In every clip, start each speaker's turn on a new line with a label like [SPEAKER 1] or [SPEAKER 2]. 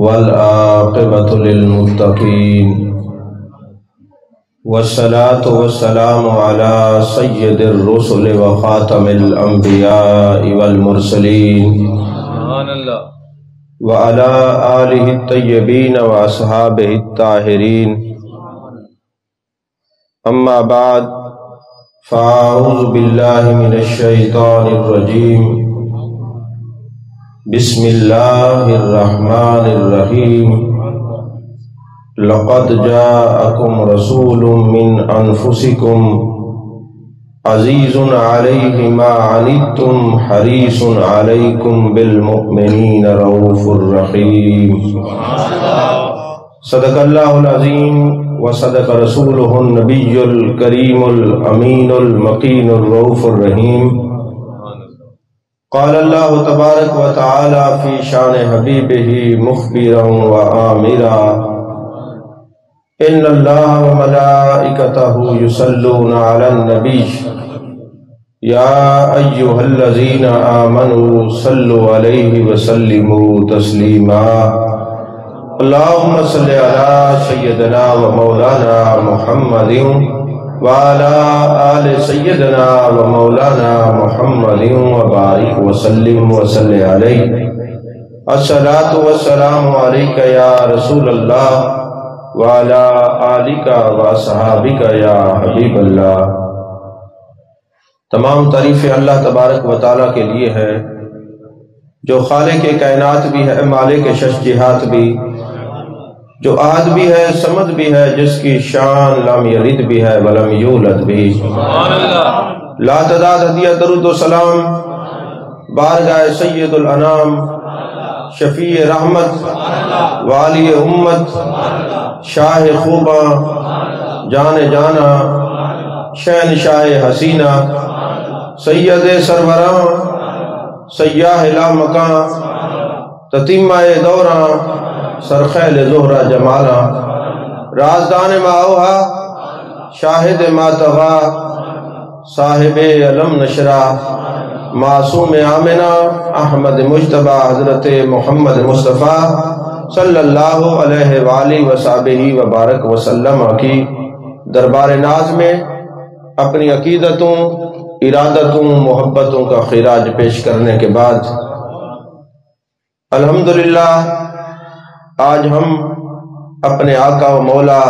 [SPEAKER 1] والعاقبۃ للمتقین والصلاة والسلام علی سید الرسل وخاتم الانبیاء والمرسلین وعلی آلہ الطیبین واصحابہ الطاہرین، اما بعد فاعوذ باللہ من الشیطان الرجیم، بسم اللہ الرحمن الرحیم۔ لقد جاءکم رسول من انفسکم عزیز علیہ ما عنتم حریص علیکم بالمؤمنین رؤوف الرحیم۔ صدق اللہ العظیم وصدق رسولہ النبی الکریم الامین المقین الرؤوف الرحیم۔ قال اللہ تبارک و تعالی فی شان حبیبہ مخبرا و آمرا، ان اللہ و ملائکتہ یصلون علی النبی یا ایہا الذین آمنوا صلوا علیہ وسلموا تسلیما۔ اللہم صل علی سیدنا و مولانا محمد وعلى آل سیدنا و مولانا محمد وبارک وسلم وصلی علیہ۔ الصلاۃ والسلام علیک یا رسول اللہ وعلى آلک واصحابک یا حبیب اللہ۔ تمام تعریفیں اللہ تبارک و تعالیٰ کے لیے ہے، جو خالق کائنات بھی ہے، مالک شش جہات بھی، جو احد بھی ہے، صمد بھی ہے، جس کی شان لم یلد بھی ہے ولم یولد بھی۔ لا تعداد ہدیہ درود و سلام بارگاہ سید الانام، شفیع رحمت، والی امت، شاہ خوباں، جان جانا، شہنشاہ حسینہ، سید سروراں، سیاہ لا مکان، تتیمہ دوراں، سرخیل زہرہ جمالا، رازدان ماوہا، شاہد ماتغا، صاحب علم نشرہ، معصوم آمنہ، احمد مجتبہ، حضرت محمد مصطفیٰ صلی اللہ علیہ وآلہ وصحبہ وبارک وسلم کی دربار ناز میں اپنی عقیدتوں، ارادتوں، محبتوں کا خراج پیش کرنے کے بعد الحمدللہ آج ہم اپنے آقا و مولا،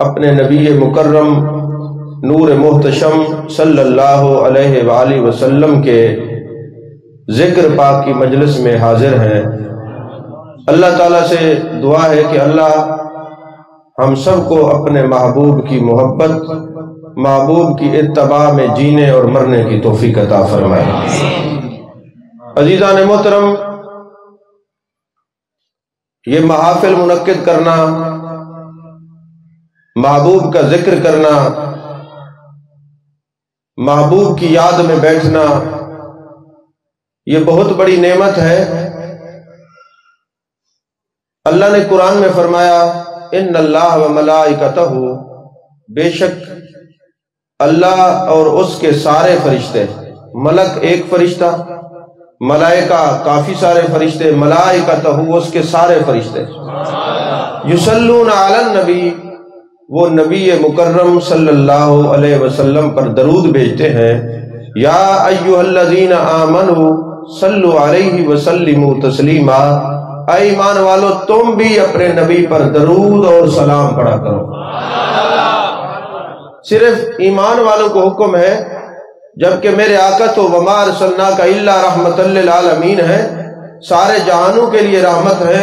[SPEAKER 1] اپنے نبی مکرم نور محتشم صلی اللہ علیہ وآلہ وسلم کے ذکر پاک کی مجلس میں حاضر ہیں۔ اللہ تعالیٰ سے دعا ہے کہ اللہ ہم سب کو اپنے محبوب کی محبت، محبوب کی اتباع میں جینے اور مرنے کی توفیق عطا فرمائے۔ عزیزان محترم، یہ محافل منعقد کرنا، محبوب کا ذکر کرنا، محبوب کی یاد میں بیٹھنا، یہ بہت بڑی نعمت ہے۔ اللہ نے قرآن میں فرمایا ان اللہ و ملائکتہ، بے شک اللہ اور اس کے سارے فرشتے، ملک ایک فرشتہ، ملائکہ کافی سارے فرشتے، ملائکتہ اس کے سارے فرشتے، یصلون علی النبی، وہ نبی مکرم صلی اللہ علیہ وسلم پر درود بھیجتے ہیں۔ یا ایھا الذین آمنوا صلوا علیہ وسلموا تسلیما، اے ایمان والو تم بھی اپنے نبی پر درود اور سلام پڑھا کرو۔ صرف ایمان والوں کو حکم ہے، جبکہ میرے آقا تو وما ارسلناک الا رحمۃ للعالمین ہے، سارے جہانوں کے لیے رحمت ہے۔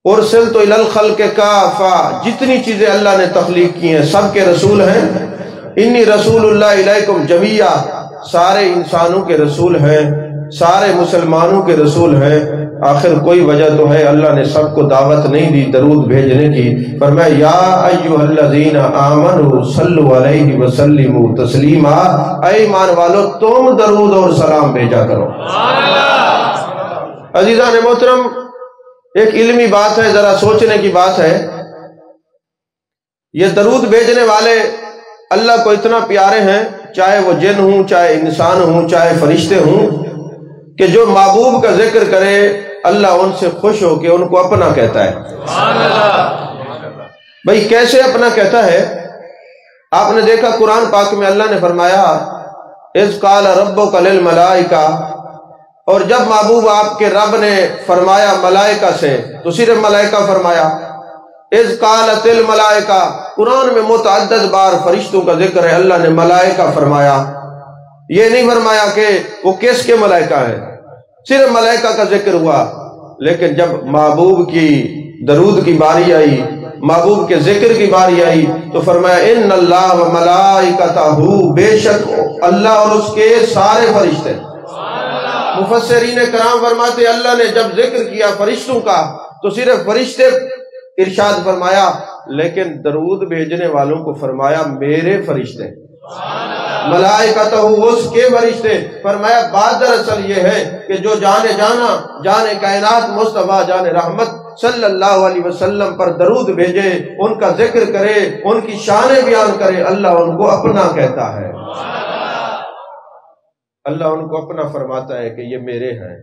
[SPEAKER 1] ارسلت الی الخلق کافہ، جتنی چیزیں اللہ نے تخلیق کی ہیں سب کے رسول ہیں۔ انی رسول اللہ الیکم جمیعا، سارے انسانوں کے رسول ہیں، سارے مسلمانوں کے رسول ہیں۔ آخر کوئی وجہ تو ہے، اللہ نے سب کو دعوت نہیں دی درود بھیجنے کی، فرمایا یا ایھا الذین آمنوا صلوا علیہ وسلموا تسلیما، اے ایمان والو تم درود اور سلام بھیجا کرو۔ عزیزان محترم، ایک علمی بات ہے، ذرا سوچنے کی بات ہے۔ یہ درود بھیجنے والے اللہ کو اتنا پیارے ہیں، چاہے وہ جن ہوں، چاہے انسان ہوں، چاہے فرشتے ہوں، کہ جو محبوب کا ذکر کرے اللہ ان سے خوش ہو کے ان کو اپنا کہتا ہے۔ بھئی کیسے اپنا کہتا ہے؟ آپ نے دیکھا قرآن پاک میں اللہ نے فرمایا اذ قال ربک للملائکہ، اور جب محبوب آپ کے رب نے فرمایا ملائکہ سے تو صرف ملائکہ فرمایا۔ اذ قالت الملائکہ، قرآن میں متعدد بار فرشتوں کا ذکر ہے، اللہ نے ملائکہ فرمایا، یہ نہیں فرمایا کہ وہ کس کے ملائکہ ہیں، صرف ملائکہ کا ذکر ہوا۔ لیکن جب محبوب کی درود کی باری آئی، محبوب کے ذکر کی باری آئی تو فرمایا ان اللہ و ملائکتہ، بے شک اللہ اور اس کے سارے فرشتے۔ مفسرین کرام فرماتے اللہ نے جب ذکر کیا فرشتوں کا تو صرف فرشتے ارشاد فرمایا، لیکن درود بھیجنے والوں کو فرمایا میرے فرشتے، ملائکتہ اس کے فرشتے۔ فرمایا بات دراصل یہ ہے کہ جو جانے جانا، جانے کائنات مصطفیٰ جان رحمت صلی اللہ علیہ وسلم پر درود بھیجے، ان کا ذکر کرے، ان کی شان بیان کرے، اللہ ان کو اپنا کہتا ہے، اللہ ان کو اپنا فرماتا ہے کہ یہ میرے ہیں،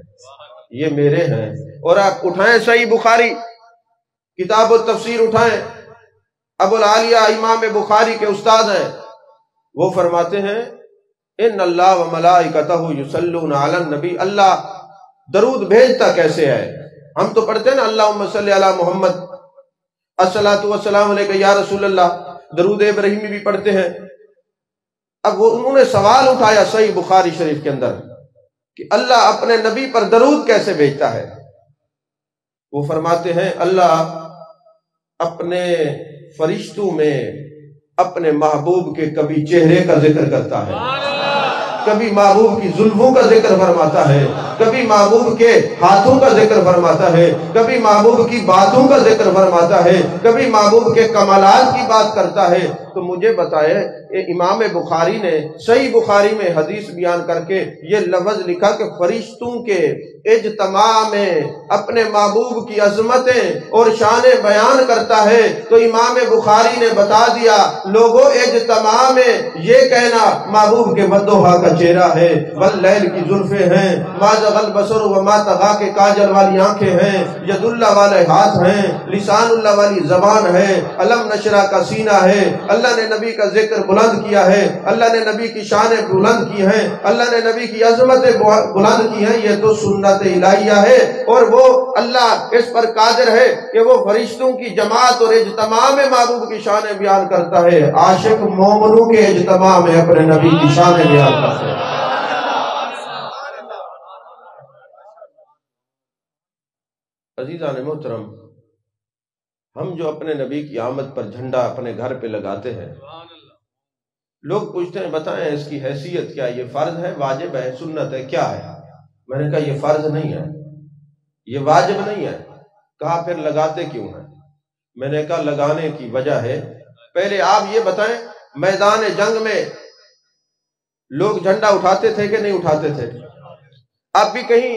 [SPEAKER 1] یہ میرے ہیں۔ اور آپ اٹھائیں صحیح بخاری کتاب التفسیر اٹھائیں، ابو العالیہ امام بخاری کے استاد ہیں، وہ فرماتے ہیں ان اللہ و ملائکتہ یصلون علی النبی، اللہ درود بھیجتا کیسے ہے؟ ہم تو پڑھتے ہیں نا اللہم صلی علی محمد الصلاۃ والسلام علیک یا رسول اللہ، درود ابراہیمی بھی پڑھتے ہیں۔ اب وہ انہوں نے سوال اٹھایا صحیح بخاری شریف کے اندر کہ اللہ اپنے نبی پر درود کیسے بھیجتا ہے؟ وہ فرماتے ہیں اللہ اپنے فرشتوں میں اپنے محبوب کے کبھی چہرے کا ذکر کرتا ہے، کبھی محبوب کی زلفوں کا ذکر فرماتا ہے، کبھی محبوب کے ہاتھوں کا ذکر فرماتا ہے، کبھی محبوب کی باتوں کا ذکر فرماتا ہے، کبھی محبوب کے کمالات کی بات کرتا ہے۔ تو مجھے بتائے امام بخاری نے صحیح بخاری میں حدیث بیان کر کے یہ لفظ لکھا کہ فرشتوں کے اجتماع میں اپنے محبوب کی عظمتیں اور شانیں بیان کرتا ہے، تو امام بخاری نے بتا دیا لوگوں اجتماع میں یہ کہنا محبوب کے مدوحہ کا چہرہ ہے، واللیل کی زلفیں ہیں، ما زغ البصر وما طغی کے کاجل والی آنکھیں ہیں، ید اللہ والے ہاتھ ہیں، لسان اللہ والی زبان ہے، علم نشرہ کا سینہ ہے۔ اللہ نے نبی کا ذکر بلند کیا ہے، اللہ نے نبی کی شانیں بلند کی ہیں، اللہ نے نبی کی عظمتیں بلند کی ہیں۔ یہ تو سنت الہیہ ہے، اور وہ اللہ اس پر قادر ہے کہ وہ فرشتوں کی جماعت اور اجتماع میں محبوب کی شانیں بیان کرتا ہے، عاشق مومنوں کے اجتماع میں اپنے نبی کی شانیں بیان کرتا ہے۔ عزیزان محترم، ہم جو اپنے نبی کی آمد پر جھنڈا اپنے گھر پہ لگاتے ہیں، لوگ پوچھتے ہیں بتائیں اس کی حیثیت کیا، یہ فرض ہے، واجب ہے، سنت ہے، کیا ہے؟ میں نے کہا یہ فرض نہیں ہے، یہ واجب نہیں ہے۔ کہا پھر لگاتے کیوں ہیں؟ میں نے کہا لگانے کی وجہ ہے، پہلے آپ یہ بتائیں میدان جنگ میں لوگ جھنڈا اٹھاتے تھے کہ نہیں اٹھاتے تھے؟ آپ بھی کہیں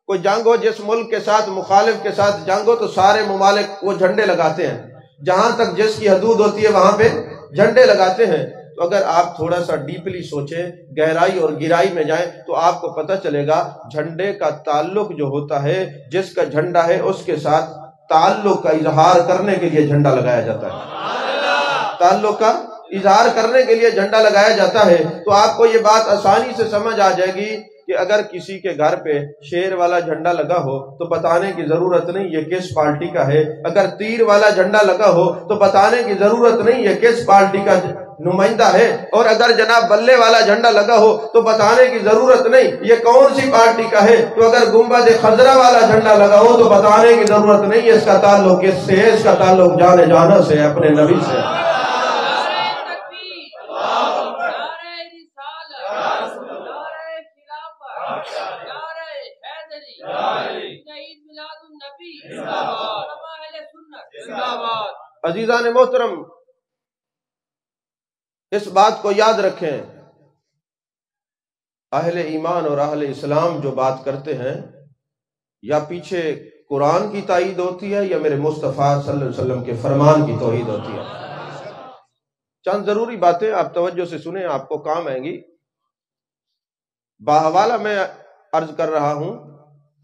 [SPEAKER 1] کوئی جنگ ہو، جس ملک کے ساتھ مخالف کے ساتھ جنگ ہو، تو سارے ممالک وہ جھنڈے لگاتے ہیں، جہاں تک جس کی حدود ہوتی ہے وہاں پہ جھنڈے لگاتے ہیں۔ تو اگر آپ تھوڑا سا ڈیپلی سوچیں، گہرائی اور گہرائی میں جائیں، تو آپ کو پتہ چلے گا جھنڈے کا تعلق جو ہوتا ہے، جس کا جھنڈا ہے اس کے ساتھ تعلق کا اظہار کرنے کے لیے جھنڈا لگایا جاتا ہے، تعلق کا اظہار کرنے کے لیے جھنڈا لگایا جاتا ہے۔ تو آپ کو یہ بات آسانی سے سمجھ آ جائے گی کہ اگر کسی کے گھر پہ شیر والا جھنڈا لگا ہو تو بتانے کی ضرورت نہیں یہ کس پارٹی کا ہے، اگر تیر والا جھنڈا لگا ہو تو بتانے کی ضرورت نہیں یہ کس پارٹی کا نمائندہ ہے، اور اگر جناب بلے والا جھنڈا لگا ہو تو بتانے کی ضرورت نہیں یہ کون سی پارٹی کا ہے، تو اگر گنبد خضرا والا جھنڈا لگا ہو تو بتانے کی ضرورت نہیں اس کا تعلق کس سے ہے، اس کا تعلق جانے جانا سے ہے، اپنے نبی سے۔ عزیزان محترم، اس بات کو یاد رکھیں، اہل ایمان اور اہل اسلام جو بات کرتے ہیں یا پیچھے قرآن کی تائید ہوتی ہے یا میرے مصطفیٰ صلی اللہ علیہ وسلم کے فرمان کی توحید ہوتی ہے۔ چند ضروری باتیں آپ توجہ سے سنیں، آپ کو کام آئیں گی۔ باحوالہ میں عرض کر رہا ہوں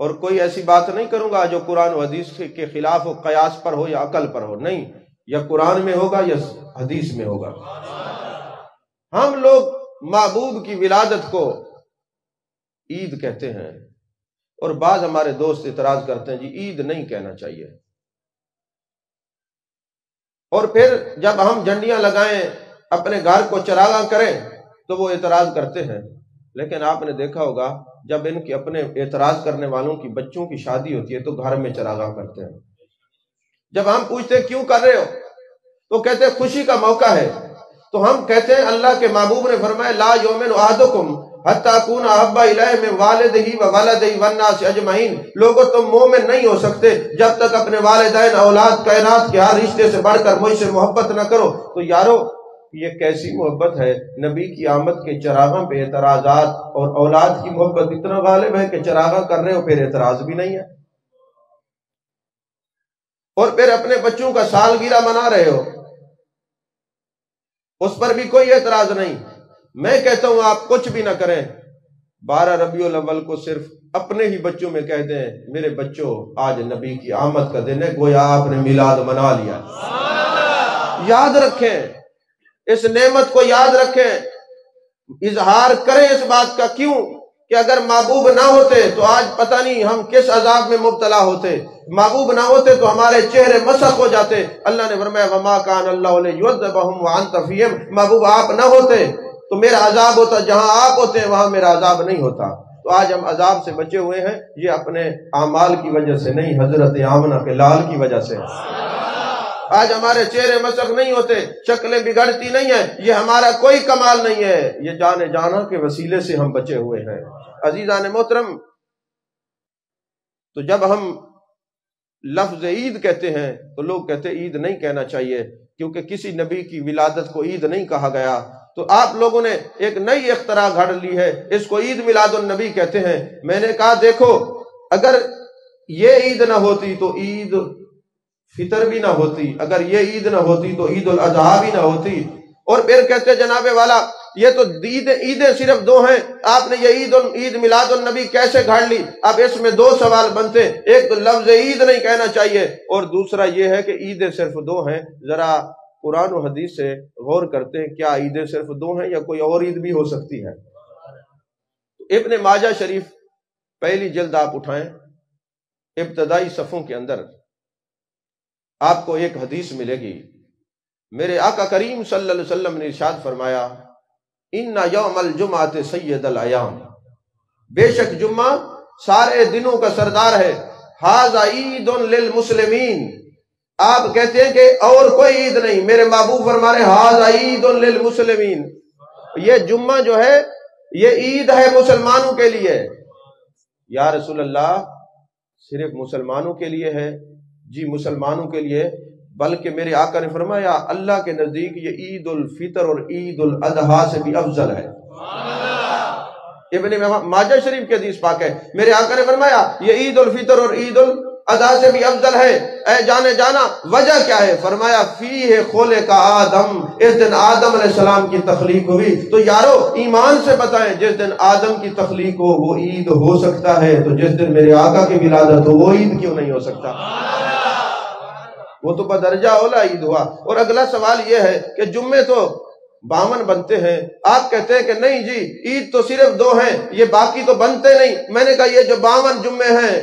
[SPEAKER 1] اور کوئی ایسی بات نہیں کروں گا جو قرآن و حدیث کے خلاف ہو، قیاس پر ہو یا عقل پر ہو، نہیں، یا قرآن میں ہوگا یا حدیث میں ہوگا۔ ہم لوگ محبوب کی ولادت کو عید کہتے ہیں، اور بعض ہمارے دوست اعتراض کرتے ہیں جی عید نہیں کہنا چاہیے، اور پھر جب ہم جھنڈیاں لگائیں، اپنے گھر کو چراغاں کریں تو وہ اعتراض کرتے ہیں۔ لیکن آپ نے دیکھا ہوگا جب ان کے اپنے اعتراض کرنے والوں کی بچوں کی شادی ہوتی ہے تو گھر میں چراغاں کرتے ہیں۔ جب ہم پوچھتے ہیں کیوں کر رہے ہو تو کہتے ہیں خوشی کا موقع ہے۔ تو ہم کہتے ہیں اللہ کے محبوب نے فرمایا لا یؤمن احدکم حتی اکون احب الیہ من والدہ وولدہ والناس اجمعین، لوگوں تم مومن نہیں ہو سکتے جب تک اپنے والدین، اولاد، کائنات کے ہر رشتے سے بڑھ کر مجھ سے محبت نہ کرو۔ تو یارو یہ کیسی محبت ہے؟ نبی کی آمد کے چراغاں پہ اعتراضات، اور اولاد کی محبت اتنا غالب ہے کہ چراغاں کر رہے ہو پھر اعتراض بھی نہیں ہے، اور پھر اپنے بچوں کا سالگرہ منا رہے ہو، اس پر بھی کوئی اعتراض نہیں۔ میں کہتا ہوں آپ کچھ بھی نہ کریں، 12 ربیع الاول کو صرف اپنے ہی بچوں میں کہہ دیں میرے بچوں آج نبی کی آمد کا دن ہے، گویا آپ نے میلاد منا لیا۔ یاد رکھیں، اس نعمت کو یاد رکھیں، اظہار کریں اس بات کا۔ کیوں کہ اگر محبوب نہ ہوتے تو آج پتہ نہیں ہم کس عذاب میں مبتلا ہوتے، محبوب نہ ہوتے تو ہمارے چہرے مسخ ہو جاتے۔ اللہ نے فرمایا وما کان اللہ لیعذبہم وانت فیہم، محبوب آپ نہ ہوتے تو میرا عذاب ہوتا، جہاں آپ ہوتے ہیں وہاں میرا عذاب نہیں ہوتا۔ تو آج ہم عذاب سے بچے ہوئے ہیں، یہ اپنے اعمال کی وجہ سے نہیں، حضرت آمنہ کے لال کی وجہ سے۔ آج ہمارے چہرے مسخ نہیں ہوتے، شکلیں بگڑتی نہیں ہیں، یہ ہمارا کوئی کمال نہیں ہے، یہ جان جانا کے وسیلے سے ہم بچے ہوئے ہیں۔ عزیزان محترم، تو جب ہم لفظ عید کہتے ہیں تو لوگ کہتے ہیں عید نہیں کہنا چاہیے کیونکہ کسی نبی کی ولادت کو عید نہیں کہا گیا۔ تو آپ لوگوں نے ایک نئی اختراع گھڑ لی ہے، اس کو عید میلاد النبی کہتے ہیں۔ میں نے کہا دیکھو اگر یہ عید نہ ہوتی تو عید فطر بھی نہ ہوتی، اگر یہ عید نہ ہوتی تو عید الاضحیٰ بھی نہ ہوتی۔ اور پھر کہتے جناب والا یہ تو عیدیں صرف 2 ہیں، آپ نے یہ عید میلاد النبی کیسے گھڑ لی؟ اب اس میں 2 سوال بنتے، ایک تو لفظ عید نہیں کہنا چاہیے، اور دوسرا یہ ہے کہ عیدیں صرف 2 ہیں۔ ذرا قرآن و حدیث سے غور کرتے ہیں، کیا عیدیں صرف 2 ہیں یا کوئی اور عید بھی ہو سکتی ہے؟ ابن ماجہ شریف پہلی جلد آپ اٹھائیں، ابتدائی صفوں کے اندر آپ کو ایک حدیث ملے گی۔ میرے آقا کریم صلی اللہ علیہ وسلم نے ارشاد فرمایا ان یوم الجمعۃ سید الایام، بے شک جمعہ سارے دنوں کا سردار ہے۔ ھذا عید للمسلمین، آپ کہتے ہیں کہ اور کوئی عید نہیں، میرے محبوب فرما رہے ھذا عید للمسلمین، یہ جمعہ جو ہے یہ عید ہے مسلمانوں کے لیے۔ یا رسول اللہ صرف مسلمانوں کے لیے ہے؟ جی مسلمانوں کے لیے، بلکہ میرے آقا نے فرمایا اللہ کے نزدیک یہ عید الفطر اور عید الاضحیٰ سے بھی افضل ہے۔ ابن ماجہ شریف کی حدیث پاک ہے، میرے آقا نے فرمایا یہ عید الفطر اور عید الاضحیٰ سے بھی افضل ہے۔ اے جانے جانا وجہ کیا ہے؟ فرمایا فیہ خلق آدم، اس دن آدم علیہ السلام کی تخلیق ہوئی۔ تو یارو ایمان سے بتائیں جس دن آدم کی تخلیق ہو وہ عید ہو سکتا ہے، تو جس دن میرے آقا کی ولادت ہو وہ عید کیوں نہیں ہو سکتا؟ وہ تو بدرجہ اولا عید ہوا۔ اور اگلا سوال یہ ہے کہ جمعے تو 52 بنتے ہیں، آپ کہتے ہیں کہ نہیں جی عید تو صرف 2 ہیں، یہ باقی تو بنتے نہیں۔ میں نے کہا یہ جو 52 جمعے ہیں،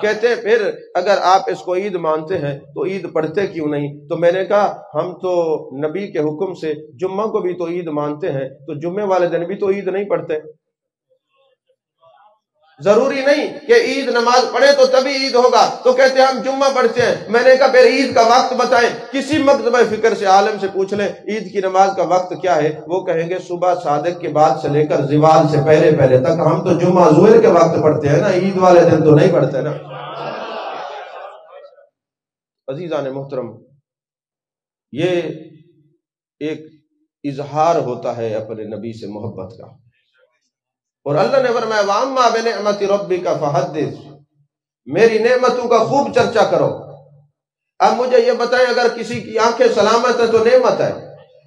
[SPEAKER 1] کہتے ہیں پھر اگر آپ اس کو عید مانتے ہیں تو عید پڑھتے کیوں نہیں؟ تو میں نے کہا ہم تو نبی کے حکم سے جمعہ کو بھی تو عید مانتے ہیں، تو جمعے والے دن بھی تو عید نہیں پڑھتے۔ ضروری نہیں کہ عید نماز پڑھے تو تبھی عید ہوگا، تو کہتے ہیں ہم جمعہ پڑھتے ہیں۔ میں نے کہا پھر عید کا وقت بتائیں، کسی مکتبہ فکر سے عالم سے پوچھ لیں عید کی نماز کا وقت کیا ہے، وہ کہیں گے صبح صادق کے بعد سے لے کر زوال سے پہلے پہلے تک۔ ہم تو جمعہ ظہر کے وقت پڑھتے ہیں نا، عید والے دن تو نہیں پڑھتے نا۔ عزیزان محترم، یہ ایک اظہار ہوتا ہے اپنے نبی سے محبت کا، اور اللہ نے فرمایا وَأَمَّا بِنِعْمَةِ رَبِّكَ فَحَدِّثْ، میری نعمتوں کا خوب چرچا کرو۔ اب مجھے یہ بتائیں اگر کسی کی آنکھیں سلامت ہے تو نعمت ہے،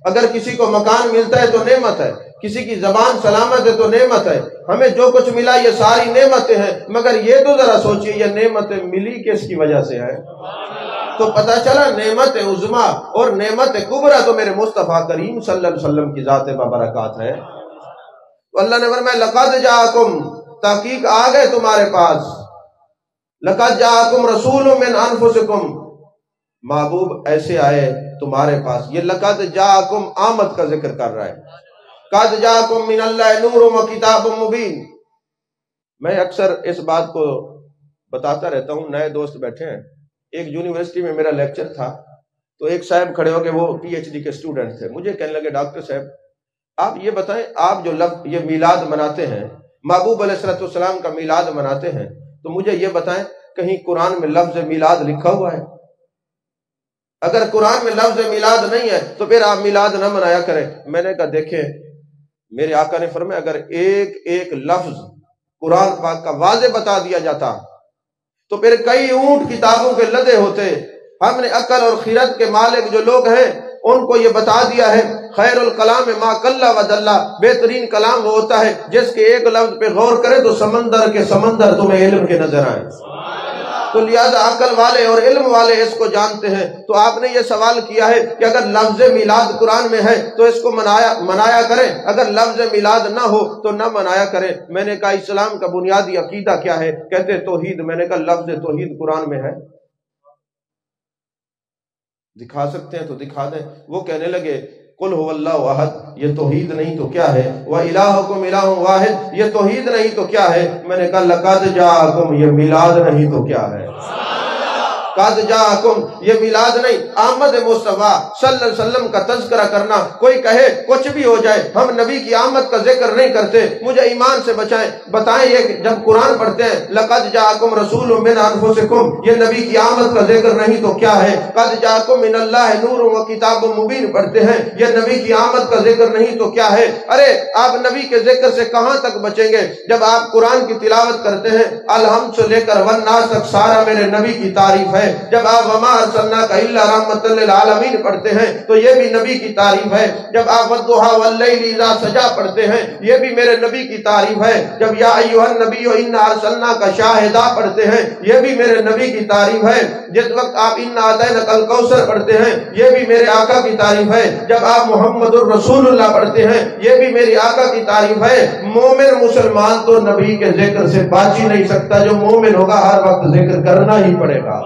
[SPEAKER 1] اگر کسی کو مکان ملتا ہے تو نعمت ہے، کسی کی زبان سلامت ہے تو نعمت ہے، ہمیں جو کچھ ملا یہ ساری نعمتیں ہیں، مگر یہ تو ذرا سوچئے یہ نعمتیں ملی کس کی وجہ سے ہے؟ تو پتہ چلا نعمت عظمیٰ اور نعمت کبریٰ تو میرے مصطفیٰ کریم صلی اللہ علیہ وسلم کی ذات بابرکات ہے۔ تو اللہ نے فرمایا لقد جاءکم، تحقیق آ گئے تمہارے پاس، لقد جاءکم رسول من انفسکم، محبوب ایسے آئے تمہارے پاس۔ یہ لقد جاءکم آمد کا ذکر کر رہا ہے، قد جاءکم من اللہ نور و کتاب مبین۔ میں اکثر اس بات کو بتاتا رہتا ہوں، نئے دوست بیٹھے ہیں، ایک یونیورسٹی میں میرا لیکچر تھا تو ایک صاحب کھڑے ہو کے، وہ پی ایچ ڈی کے اسٹوڈنٹ تھے، مجھے کہنے لگے ڈاکٹر صاحب آپ یہ بتائیں، آپ جو لفظ یہ میلاد مناتے ہیں، محبوب علیہ السلام کا میلاد مناتے ہیں، تو مجھے یہ بتائیں کہیں قرآن میں لفظ میلاد لکھا ہوا ہے؟ اگر قرآن میں لفظ میلاد نہیں ہے تو پھر آپ میلاد نہ منایا کریں۔ میں نے کہا دیکھیں میرے آقا نے فرمایا اگر ایک ایک لفظ قرآن پاک کا واضح بتا دیا جاتا تو پھر کئی اونٹ کتابوں کے لدے ہوتے۔ ہم نے عقل اور خیرت کے مالک جو لوگ ہیں ان کو یہ بتا دیا ہے خیر الکلام ما قل و دل، بہترین کلام وہ ہوتا ہے جس کے ایک لفظ پہ غور کرے تو سمندر کے سمندر تمہیں علم کے نظر آئے۔ تو لہذا عقل والے اور علم والے اس کو جانتے ہیں۔ تو آپ نے یہ سوال کیا ہے کہ اگر لفظ میلاد قرآن میں ہے تو اس کو منایا کریں، اگر لفظ میلاد نہ ہو تو نہ منایا کریں۔ میں نے کہا اسلام کا بنیادی عقیدہ کیا ہے؟ کہتے توحید۔ میں نے کہا لفظ توحید قرآن میں ہے؟ دکھا سکتے ہیں تو دکھا دیں۔ وہ کہنے لگے قل هو اللہ احد، یہ توحید نہیں تو کیا ہے؟ وَإِلَٰهُكُمْ إِلَٰهٌ وَاحِدٌ، یہ توحید نہیں تو کیا ہے؟ میں نے کہا لَقَدْ جَاءَكُمْ، یہ میلاد نہیں تو کیا ہے؟ قد جاءکم، یہ میلاد نہیں۔ آمد مصطفیٰ صلی اللہ علیہ وسلم کا تذکرہ کرنا، کوئی کہے کچھ بھی ہو جائے ہم نبی کی آمد کا ذکر نہیں کرتے، مجھے ایمان سے بچائیں۔ بتائیں یہ کہ جب قرآن پڑھتے ہیں لقد جاءکم رسول من انفسکم، یہ نبی کی آمد کا ذکر نہیں تو کیا ہے؟ قد جاءکم من اللہ نور و کتاب مبین پڑھتے ہیں، یہ نبی کی آمد کا ذکر نہیں تو کیا ہے؟ ارے آپ نبی کے ذکر سے کہاں تک بچیں گے؟ جب آپ قرآن کی تلاوت کرتے ہیں الحمد سے لے کر والناس تک سارا میرے نبی کی تعریف ہے۔ جب آپ وما ارسلناک الا رحمۃ للعالمین پڑھتے ہیں تو یہ بھی نبی کی تعریف ہے۔ جب آپ والضحیٰ واللیل اذا سجا پڑھتے ہیں یہ بھی میرے نبی کی تعریف ہے۔ جب یا ایھا النبی انا ارسلناک شاہدا پڑھتے ہیں یہ بھی میرے نبی کی تعریف ہے۔ جس وقت آپ انا اعطیناک الکوثر پڑھتے ہیں یہ بھی میرے آقا کی تعریف ہے۔ جب آپ محمد الرسول اللہ پڑھتے ہیں یہ بھی میری آقا کی تعریف ہے۔ مومن مسلمان تو نبی کے ذکر سے بچ ہی نہیں سکتا، جو مومن ہوگا ہر وقت ذکر کرنا ہی پڑے گا۔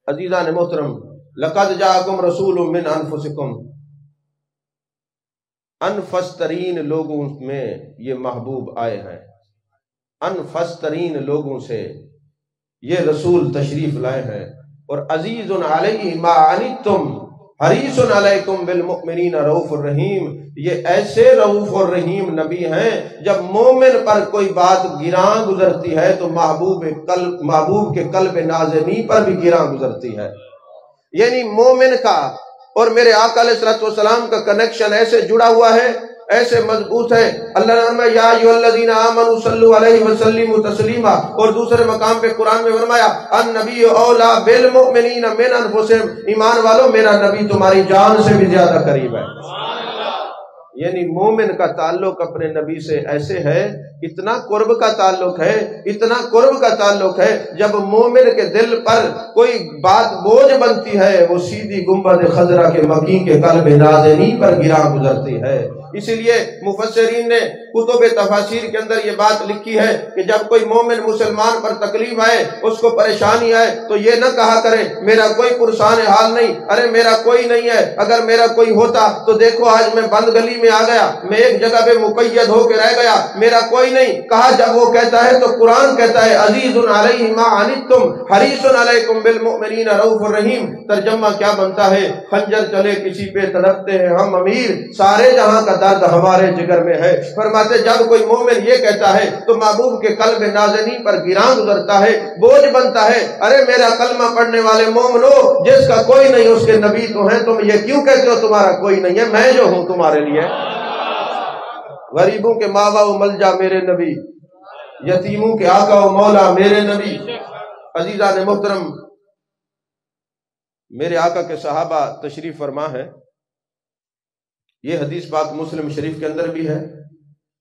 [SPEAKER 1] عزیزان محترم، لقد جاءکم رسول من انفسکم، انفس ترین لوگوں میں یہ محبوب آئے ہیں، انفس ترین لوگوں سے یہ رسول تشریف لائے ہیں۔ اور عزیز علیہ ما عنتم حریص علیکم بالمؤمنین رؤوف الرحیم، یہ ایسے رؤوف الرحیم نبی ہیں جب مومن پر کوئی بات گراں گزرتی ہے تو محبوب کے قلب نازنی پر بھی گراں گزرتی ہے۔ یعنی مومن کا اور میرے آقا علیہ السلام کا کنیکشن ایسے جڑا ہوا ہے، ایسے مضبوط ہے۔ اللہ نے فرمایا یا ایھا الذین آمنوا صلوا علیہ وسلموا تسلیما، اور دوسرے مقام پہ قرآن میں فرمایا النبی اولیٰ بالمؤمنین من انفسہم، ایمان والو میرا نبی تمہاری جان سے بھی زیادہ قریب ہے۔ یعنی مومن کا تعلق اپنے نبی سے ایسے ہے، اتنا قرب کا تعلق ہے، اتنا قرب کا تعلق ہے، جب مومن کے دل پر کوئی بات بوجھ بنتی ہے وہ سیدھی گنبد خضرا کے مکی کے قلب نازنی پر گراں گزرتی ہے۔ اسی لیے مفسرین نے کتب تفاسیر کے اندر یہ بات لکھی ہے کہ جب کوئی مومن مسلمان پر تکلیف آئے، اس کو پریشانی آئے، تو یہ نہ کہا کرے میرا کوئی پرسان حال نہیں، ارے میرا کوئی نہیں ہے، اگر میرا کوئی ہوتا تو دیکھو آج میں بند گلی میں آ گیا، میں ایک جگہ پہ مقید ہو کے رہ گیا، میرا کوئی نہیں۔ کہا جب وہ کہتا ہے تو قرآن کہتا ہے عزیز علیہ ما عنتم حریص علیکم بالمؤمنین رؤوف الرحیم۔ ترجمہ کیا بنتا ہے؟ خنجر چلے کسی پہ تڑپتے ہیں ہم امیر، سارے جہاں کا درد ہمارے جگر میں ہے۔ فرماتے جب کوئی مومن یہ کہتا ہے تو محبوب کے قلب نازنی پر گراں گزرتا ہے، بوجھ بنتا ہے۔ ارے میرا کلمہ پڑھنے والے مومنو، جس کا کوئی نہیں اس کے نبی تو ہیں، تم یہ کیوں کہتے ہو تمہارا کوئی نہیں ہے؟ میں جو ہوں تمہارے لیے، غریبوں کے ماوا و ملجا میرے نبی، یتیموں کے آقا و مولا میرے نبی۔ عزیزان محترم، میرے آقا کے صحابہ تشریف فرما ہے، یہ حدیث پاک مسلم شریف کے اندر بھی ہے،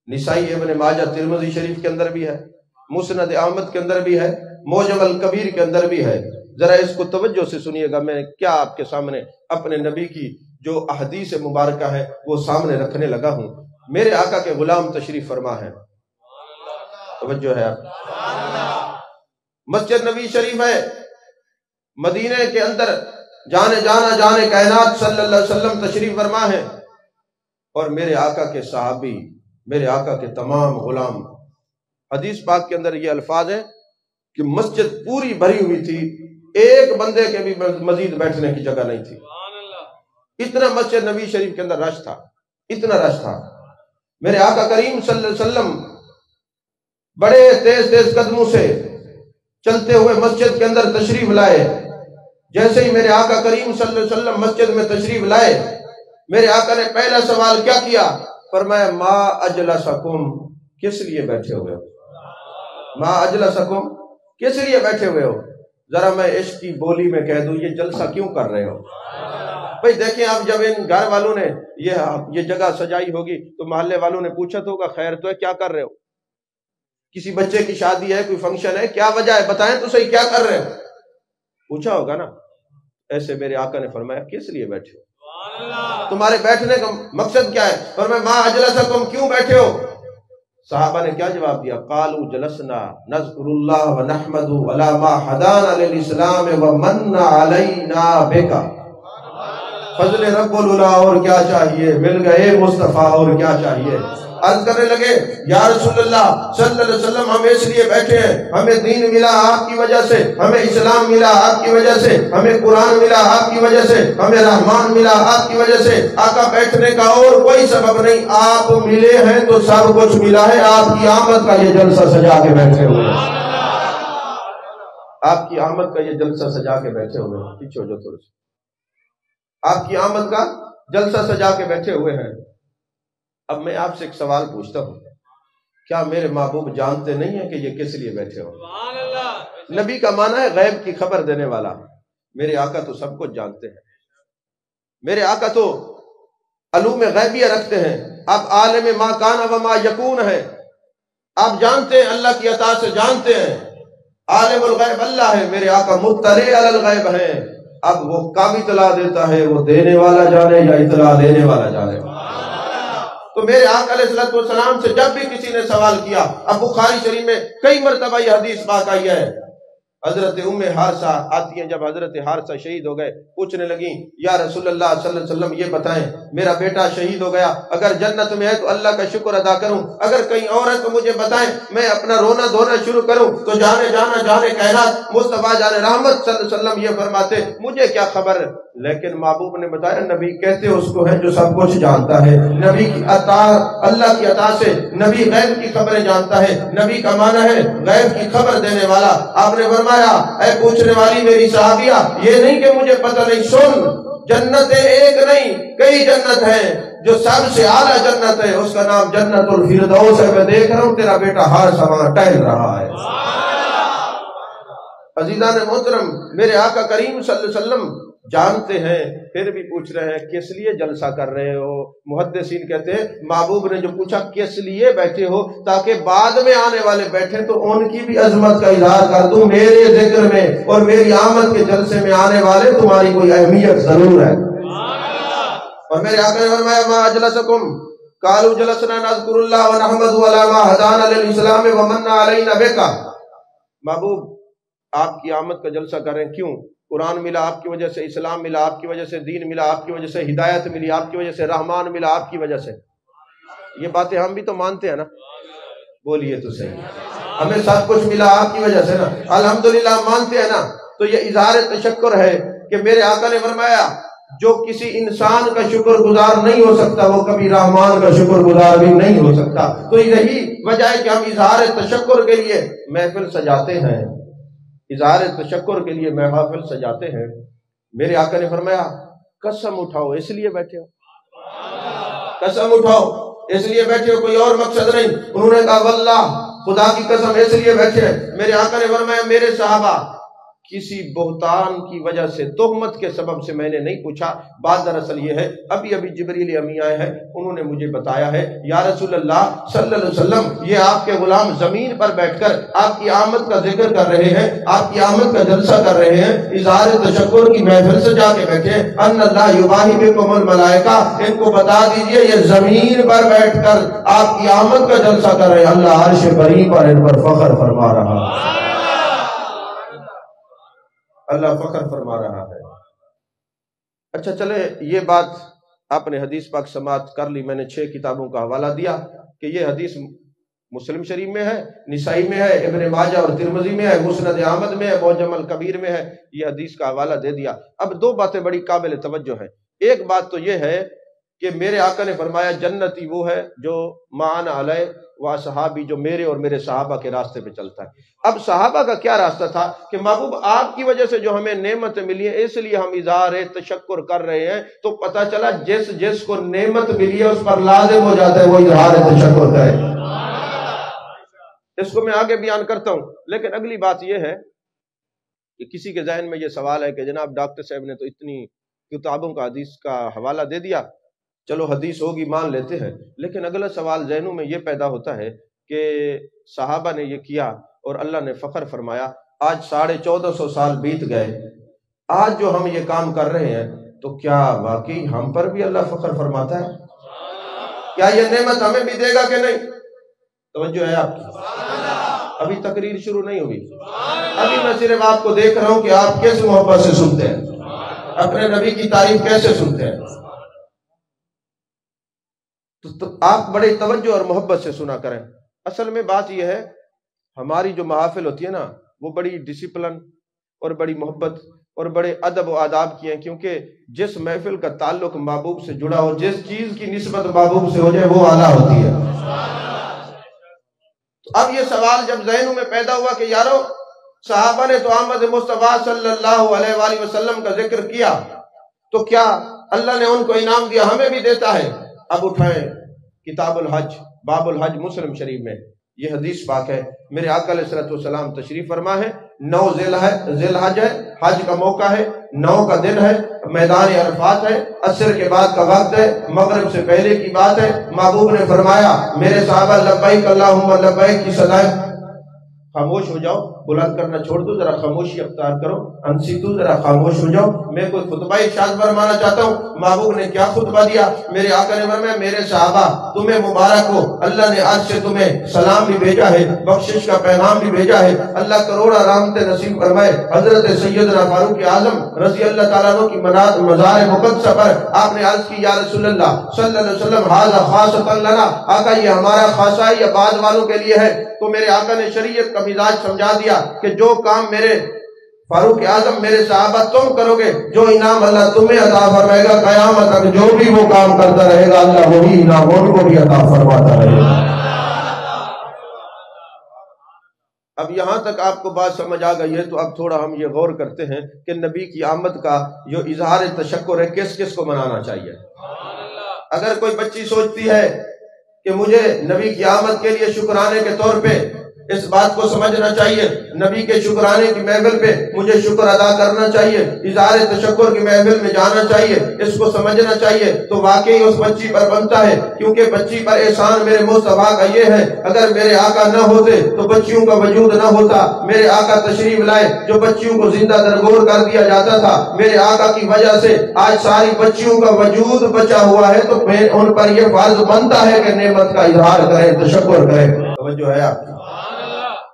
[SPEAKER 1] نسائی ابن ماجہ ترمذی شریف کے اندر بھی ہے، مسند احمد کے اندر بھی ہے، معجم الکبیر کے اندر بھی ہے۔ ذرا اس کو توجہ سے سنیے گا، میں کیا آپ کے سامنے اپنے نبی کی جو احادیث مبارکہ ہے وہ سامنے رکھنے لگا ہوں۔ میرے آقا کے غلام تشریف فرما ہے، توجہ ہے آپ۔ مسجد نبی شریف ہے، مدینہ کے اندر جانے کائنات صلی اللہ علیہ وسلم تشریف فرما ہے، اور میرے آقا کے صحابی، میرے آقا کے تمام غلام۔ حدیث پاک کے اندر یہ الفاظ ہیں کہ مسجد پوری بھری ہوئی تھی، ایک بندے کے بھی مزید بیٹھنے کی جگہ نہیں تھی، اتنا مسجد نبی شریف کے اندر رش تھا، اتنا رش تھا۔ میرے آقا کریم صلی اللہ علیہ وسلم بڑے تیز تیز قدموں سے چلتے ہوئے مسجد کے اندر تشریف لائے۔ جیسے ہی میرے آقا کریم صلی اللہ علیہ وسلم مسجد میں تشریف لائے، میرے آقا نے پہلا سوال کیا کیا؟ فرمایا ما اجلسکم، کس لیے بیٹھے ہوئے ہو؟ ما اجلسکم، کس لیے بیٹھے ہوئے ہو؟ ذرا میں عشق کی بولی میں کہہ دوں، یہ جلسہ کیوں کر رہے ہو؟ بھئی دیکھیں، آپ جب ان گھر والوں نے یہ جگہ سجائی ہوگی تو محلے والوں نے پوچھا تو ہوگا خیر تو ہے، کیا کر رہے ہو؟ کسی بچے کی شادی ہے، کوئی فنکشن ہے، کیا وجہ ہے بتائیں تو صحیح، کیا کر رہے ہو؟ پوچھا ہوگا نا۔ ایسے میرے آقا نے فرمایا کس لیے بیٹھے ہو؟ تمہارے بیٹھنے کا مقصد کیا ہے؟ فرمایا ما اجلسکم، کیوں بیٹھے ہو؟ صحابہ نے کیا جواب دیا؟ قالوا جلسنا نذکر اللہ ونحمد علی ما ہدانا للاسلام ومن علینا بک۔ فضل رب العلا، اور کیا چاہیے؟ مل گئے مصطفیٰ، اور کیا چاہیے؟ عرض کرنے لگے یا رسول اللہ صلی اللہ علیہ وسلم، ہم اس لیے بیٹھے ہیں، ہمیں دین ملا آپ کی وجہ سے، ہمیں اسلام ملا آپ کی وجہ سے، ہمیں قرآن ملا آپ کی وجہ سے، ہمیں رحمان ملا آپ کی وجہ سے۔ آقا بیٹھنے کا اور کوئی سبب نہیں، آپ ملے ہیں تو سب کچھ ملا ہے۔ آپ کی آمد کا یہ جلسہ سجا کے بیٹھے ہوئے ہیں، آپ کی آمد کا یہ جلسہ سجا کے بیٹھے ہوئے ہیں۔ پیچھے ہو جو تھوڑے سے، آپ کی آمد کا جلسہ سجا کے بیٹھے ہوئے ہیں۔ اب میں آپ سے ایک سوال پوچھتا ہوں، کیا میرے محبوب جانتے نہیں ہیں کہ یہ کس لیے بیٹھے ہو؟ نبی کا معنی ہے غیب کی خبر دینے والا۔ میرے آقا تو سب کچھ جانتے ہیں، میرے آقا تو علوم غیبیہ رکھتے ہیں۔ اب عالم ما کان و ما یکون ہے، آپ جانتے ہیں، اللہ کی عطا سے جانتے ہیں۔ عالم الغیب اللہ ہے، میرے آقا مطلع علی الغیب ہیں۔ اب وہ کب اطلاع دیتا ہے، وہ دینے والا جانے یا اطلاع دینے والا جانے۔ تو میرے آقا علیہ السلام سے جب بھی کسی نے سوال کیا، اب بخاری شریف میں کئی مرتبہ یہ حدیث پاک آئی ہے، حضرت ام حارثہ آتی ہیں، جب حضرت حارثہ شہید ہو گئے، پوچھنے لگیں یا رسول اللہ صلی اللہ علیہ وسلم یہ بتائیں، میرا بیٹا شہید ہو گیا، اگر جنت میں ہے تو اللہ کا شکر ادا کروں، اگر کہیں اور ہے تو مجھے بتائیں، میں اپنا رونا دھونا شروع کروں؟ تو جانے کائنات مصطفیٰ جانے رحمت صلی اللہ علیہ وسلم یہ فرماتے مجھے کیا خبر؟ لیکن محبوب نے بتایا نبی کہتے اس کو ہے جو سب کچھ جانتا ہے۔ نبی کی عطا، اللہ کی عطا سے نبی غیب کی خبریں جانتا ہے۔ نبی کا معنی ہے غیب کی خبر دینے والا۔ آپ نے فرمایا اے پوچھنے والی میری صحابیہ، یہ نہیں کہ مجھے پتہ نہیں، سن، جنتیں ایک نہیں کئی جنت ہیں، جو سب سے اعلیٰ جنت ہے اس کا نام جنت الفردوس ہے۔ میں دیکھ رہا ہوں تیرا بیٹا ہر سماں ٹہل رہا ہے۔ عزیزان محترم، میرے آقا کریم صلی اللہ علیہ وسلم جانتے ہیں، پھر بھی پوچھ رہے ہیں کس لیے جلسہ کر رہے ہو؟ محدثین کہتے ہیں محبوب نے جو پوچھا کس لیے بیٹھے ہو، تاکہ بعد میں آنے والے بیٹھیں تو ان کی بھی عظمت کا اظہار کر دوں، میرے ذکر میں اور میری آمد کے جلسے میں آنے والے تمہاری کوئی اہمیت ضرور ہے۔ اور میرے آقا نے فرمایا ما اجلسکم قالوا جلسنا نذکر اللہ ونحمد علی ما ہدانا للاسلام ومن علینا بک۔ محبوب آپ کی آمد کا جلسہ کریں، کیوں؟ قرآن ملا آپ کی وجہ سے، اسلام ملا آپ کی وجہ سے، دین ملا آپ کی وجہ سے، ہدایت ملی آپ کی وجہ سے، رحمان ملا آپ کی وجہ سے۔ یہ باتیں ہم بھی تو مانتے ہیں نا، بولیے تو صحیح، ہمیں سب کچھ ملا آپ کی وجہ سے نا، الحمدللہ مانتے ہیں نا۔ تو یہ اظہار تشکر ہے کہ میرے آقا نے فرمایا جو کسی انسان کا شکر گزار نہیں ہو سکتا وہ کبھی رحمان کا شکر گزار بھی نہیں ہو سکتا۔ تو یہی وجہ ہے کہ ہم اظہار تشکر کے لیے محفل سجاتے ہیں، اظہار تشکر کے لیے محافل سجاتے ہیں۔ میرے آقا نے فرمایا قسم اٹھاؤ اس لیے بیٹھے ہو، قسم اٹھاؤ اس لیے بیٹھے ہو، کوئی اور مقصد نہیں۔ انہوں نے کہا واللہ خدا کی قسم اس لیے بیٹھے ہیں۔ میرے آقا نے فرمایا میرے صحابہ کسی بہتان کی وجہ سے، تہمت کے سبب سے میں نے نہیں پوچھا۔ بات دراصل یہ ہے، ابھی جبریل امی آئے ہیں، انہوں نے مجھے بتایا ہے یا رسول اللہ صلی اللہ علیہ وسلم، یہ آپ کے غلام زمین پر بیٹھ کر آپ کی آمد کا ذکر کر رہے ہیں، آپ کی آمد کا جلسہ کر رہے ہیں، اظہار تشکر کی محفل سے جا کے بیٹھے، ان اللہ یباہی بکم الملائکہ، ان کو بتا دیجئے یہ زمین پر بیٹھ کر آپ کی آمد کا جلسہ کر رہے ہیں، اللہ عرش بری پر ان پر فخر فرما رہا ہے، اللہ فخر فرما رہا ہے۔ اچھا چلے، یہ بات آپ نے حدیث پاک سماعت کر لی، میں نے 6 کتابوں کا حوالہ دیا کہ یہ حدیث مسلم شریف میں ہے، نسائی میں ہے، ابن ماجہ اور ترمذی میں ہے، مسند احمد میں ہے، معجم الکبیر میں ہے، یہ حدیث کا حوالہ دے دیا۔ اب 2 باتیں بڑی قابل توجہ ہیں۔ ایک بات تو یہ ہے کہ میرے آقا نے فرمایا جنتی وہ ہے جو معنا علیہ و صحابی، جو میرے اور میرے صحابہ کے راستے پہ چلتا ہے۔ اب صحابہ کا کیا راستہ تھا کہ محبوب آپ کی وجہ سے جو ہمیں نعمتیں ملی ہیں اس لیے ہم اظہار تشکر کر رہے ہیں، تو پتہ چلا جس کو نعمت ملی ہے اس پر لازم ہو جاتا ہے وہ اظہار تشکر کرے۔ اس کو میں آگے بیان کرتا ہوں، لیکن اگلی بات یہ ہے کہ کسی کے ذہن میں یہ سوال ہے کہ جناب ڈاکٹر صاحب نے تو اتنی کتابوں کا حدیث کا حوالہ دے دیا، چلو حدیث ہوگی مان لیتے ہیں، لیکن اگلا سوال ذہنوں میں یہ پیدا ہوتا ہے کہ صحابہ نے یہ کیا اور اللہ نے فخر فرمایا، آج 1450 سال بیت گئے، آج جو ہم یہ کام کر رہے ہیں تو کیا واقعی ہم پر بھی اللہ فخر فرماتا ہے؟ کیا یہ نعمت ہمیں بھی دے گا کہ نہیں؟ توجہ ہے آپ کی؟ ابھی تقریر شروع نہیں ہوئی، ابھی میں صرف آپ کو دیکھ رہا ہوں کہ آپ کیسے محبت سے سنتے ہیں، اپنے نبی کی تعریف کیسے سنتے ہیں، تو آپ بڑے توجہ اور محبت سے سنا کریں۔ اصل میں بات یہ ہے، ہماری جو محافل ہوتی ہے نا وہ بڑی ڈسپلن اور بڑی محبت اور بڑے ادب و آداب کی ہیں، کیونکہ جس محفل کا تعلق محبوب سے جڑا ہو، جس چیز کی نسبت محبوب سے ہو جائے وہ اعلیٰ ہوتی ہے۔ تو اب یہ سوال جب ذہنوں میں پیدا ہوا کہ یارو صحابہ نے تو احمد مصطفیٰ صلی اللہ علیہ وآلہ وسلم کا ذکر کیا، تو کیا اللہ نے ان کو انعام دیا، ہمیں بھی دیتا ہے؟ اب اٹھائیں کتاب الحج، باب الحج، مسلم شریف میں یہ حدیث پاک ہے، میرے آقا علیہ الصلوۃ والسلام تشریف فرما ہے، 9 ذی الحج ہے، حج کا موقع ہے، 9 کا دن ہے، میدان عرفات ہے، عصر کے بعد کا وقت ہے، مغرب سے پہلے کی بات ہے، محبوب نے فرمایا میرے صحابہ لبیک اللہم لبیک کی صدائیں، خاموش ہو جاؤ، بلند کرنا چھوڑ دو، ذرا خاموشی اختیار کرو، انصتو، ذرا خاموش ہو جاؤ، میں کوئی خطبہ ارشاد فرمانا چاہتا ہوں۔ محبوب نے کیا خطبہ دیا؟ میرے آقا نے فرمایا میرے صحابہ تمہیں مبارک ہو، اللہ نے آج سے تمہیں سلام بھی بھیجا ہے، بخشش کا پیغام بھی بھیجا ہے، اللہ کروڑا رحمت نصیب فرمائے۔ حضرت سیدنا فاروق اعظم رضی اللہ تعالیٰ عنہ کی مزار مقدسہ پر آپ نے عرض کی یا رسول اللہ صلی اللہ علیہ وسلم ھذا خاصۃ لنا، آقا یہ ہمارا خاصہ ہے یا بعض والوں کے لیے ہے؟ تو میرے آقا نے شریعت کا مزاج سمجھا دیا کہ جو کام میرے فاروق اعظم میرے صحابہ تم کرو گے، جو انعام اللہ تمہیں عطا فرمائے گا، قیامت تک جو بھی وہ کام کرتا رہے گا اللہ وہی انعام ان کو بھی عطا فرماتا رہے گا۔ اب یہاں تک آپ کو بات سمجھ آ گئی ہے، تو اب تھوڑا ہم یہ غور کرتے ہیں کہ نبی کی آمد کا جو اظہار تشکر ہے کس کس کو منانا چاہیے۔ اگر کوئی بچی سوچتی ہے کہ مجھے نبی کی آمد کے لیے شکرانے کے طور پہ اس بات کو سمجھنا چاہیے، نبی کے شکرانے کی محفل پہ مجھے شکر ادا کرنا چاہیے، اظہار تشکر کی محفل میں جانا چاہیے، اس کو سمجھنا چاہیے، تو واقعی اس بچی پر بنتا ہے، کیونکہ بچی پر احسان میرے مصطفیٰ کا یہ ہے، اگر میرے آقا نہ ہوتے تو بچیوں کا وجود نہ ہوتا، میرے آقا تشریف لائے جو بچیوں کو زندہ درگور کر دیا جاتا تھا، میرے آقا کی وجہ سے آج ساری بچیوں کا وجود بچا ہوا ہے، تو ان پر یہ فرض بنتا ہے کہ نعمت کا اظہار کریں، تشکر کریں۔ توجہ ہے آپ کی؟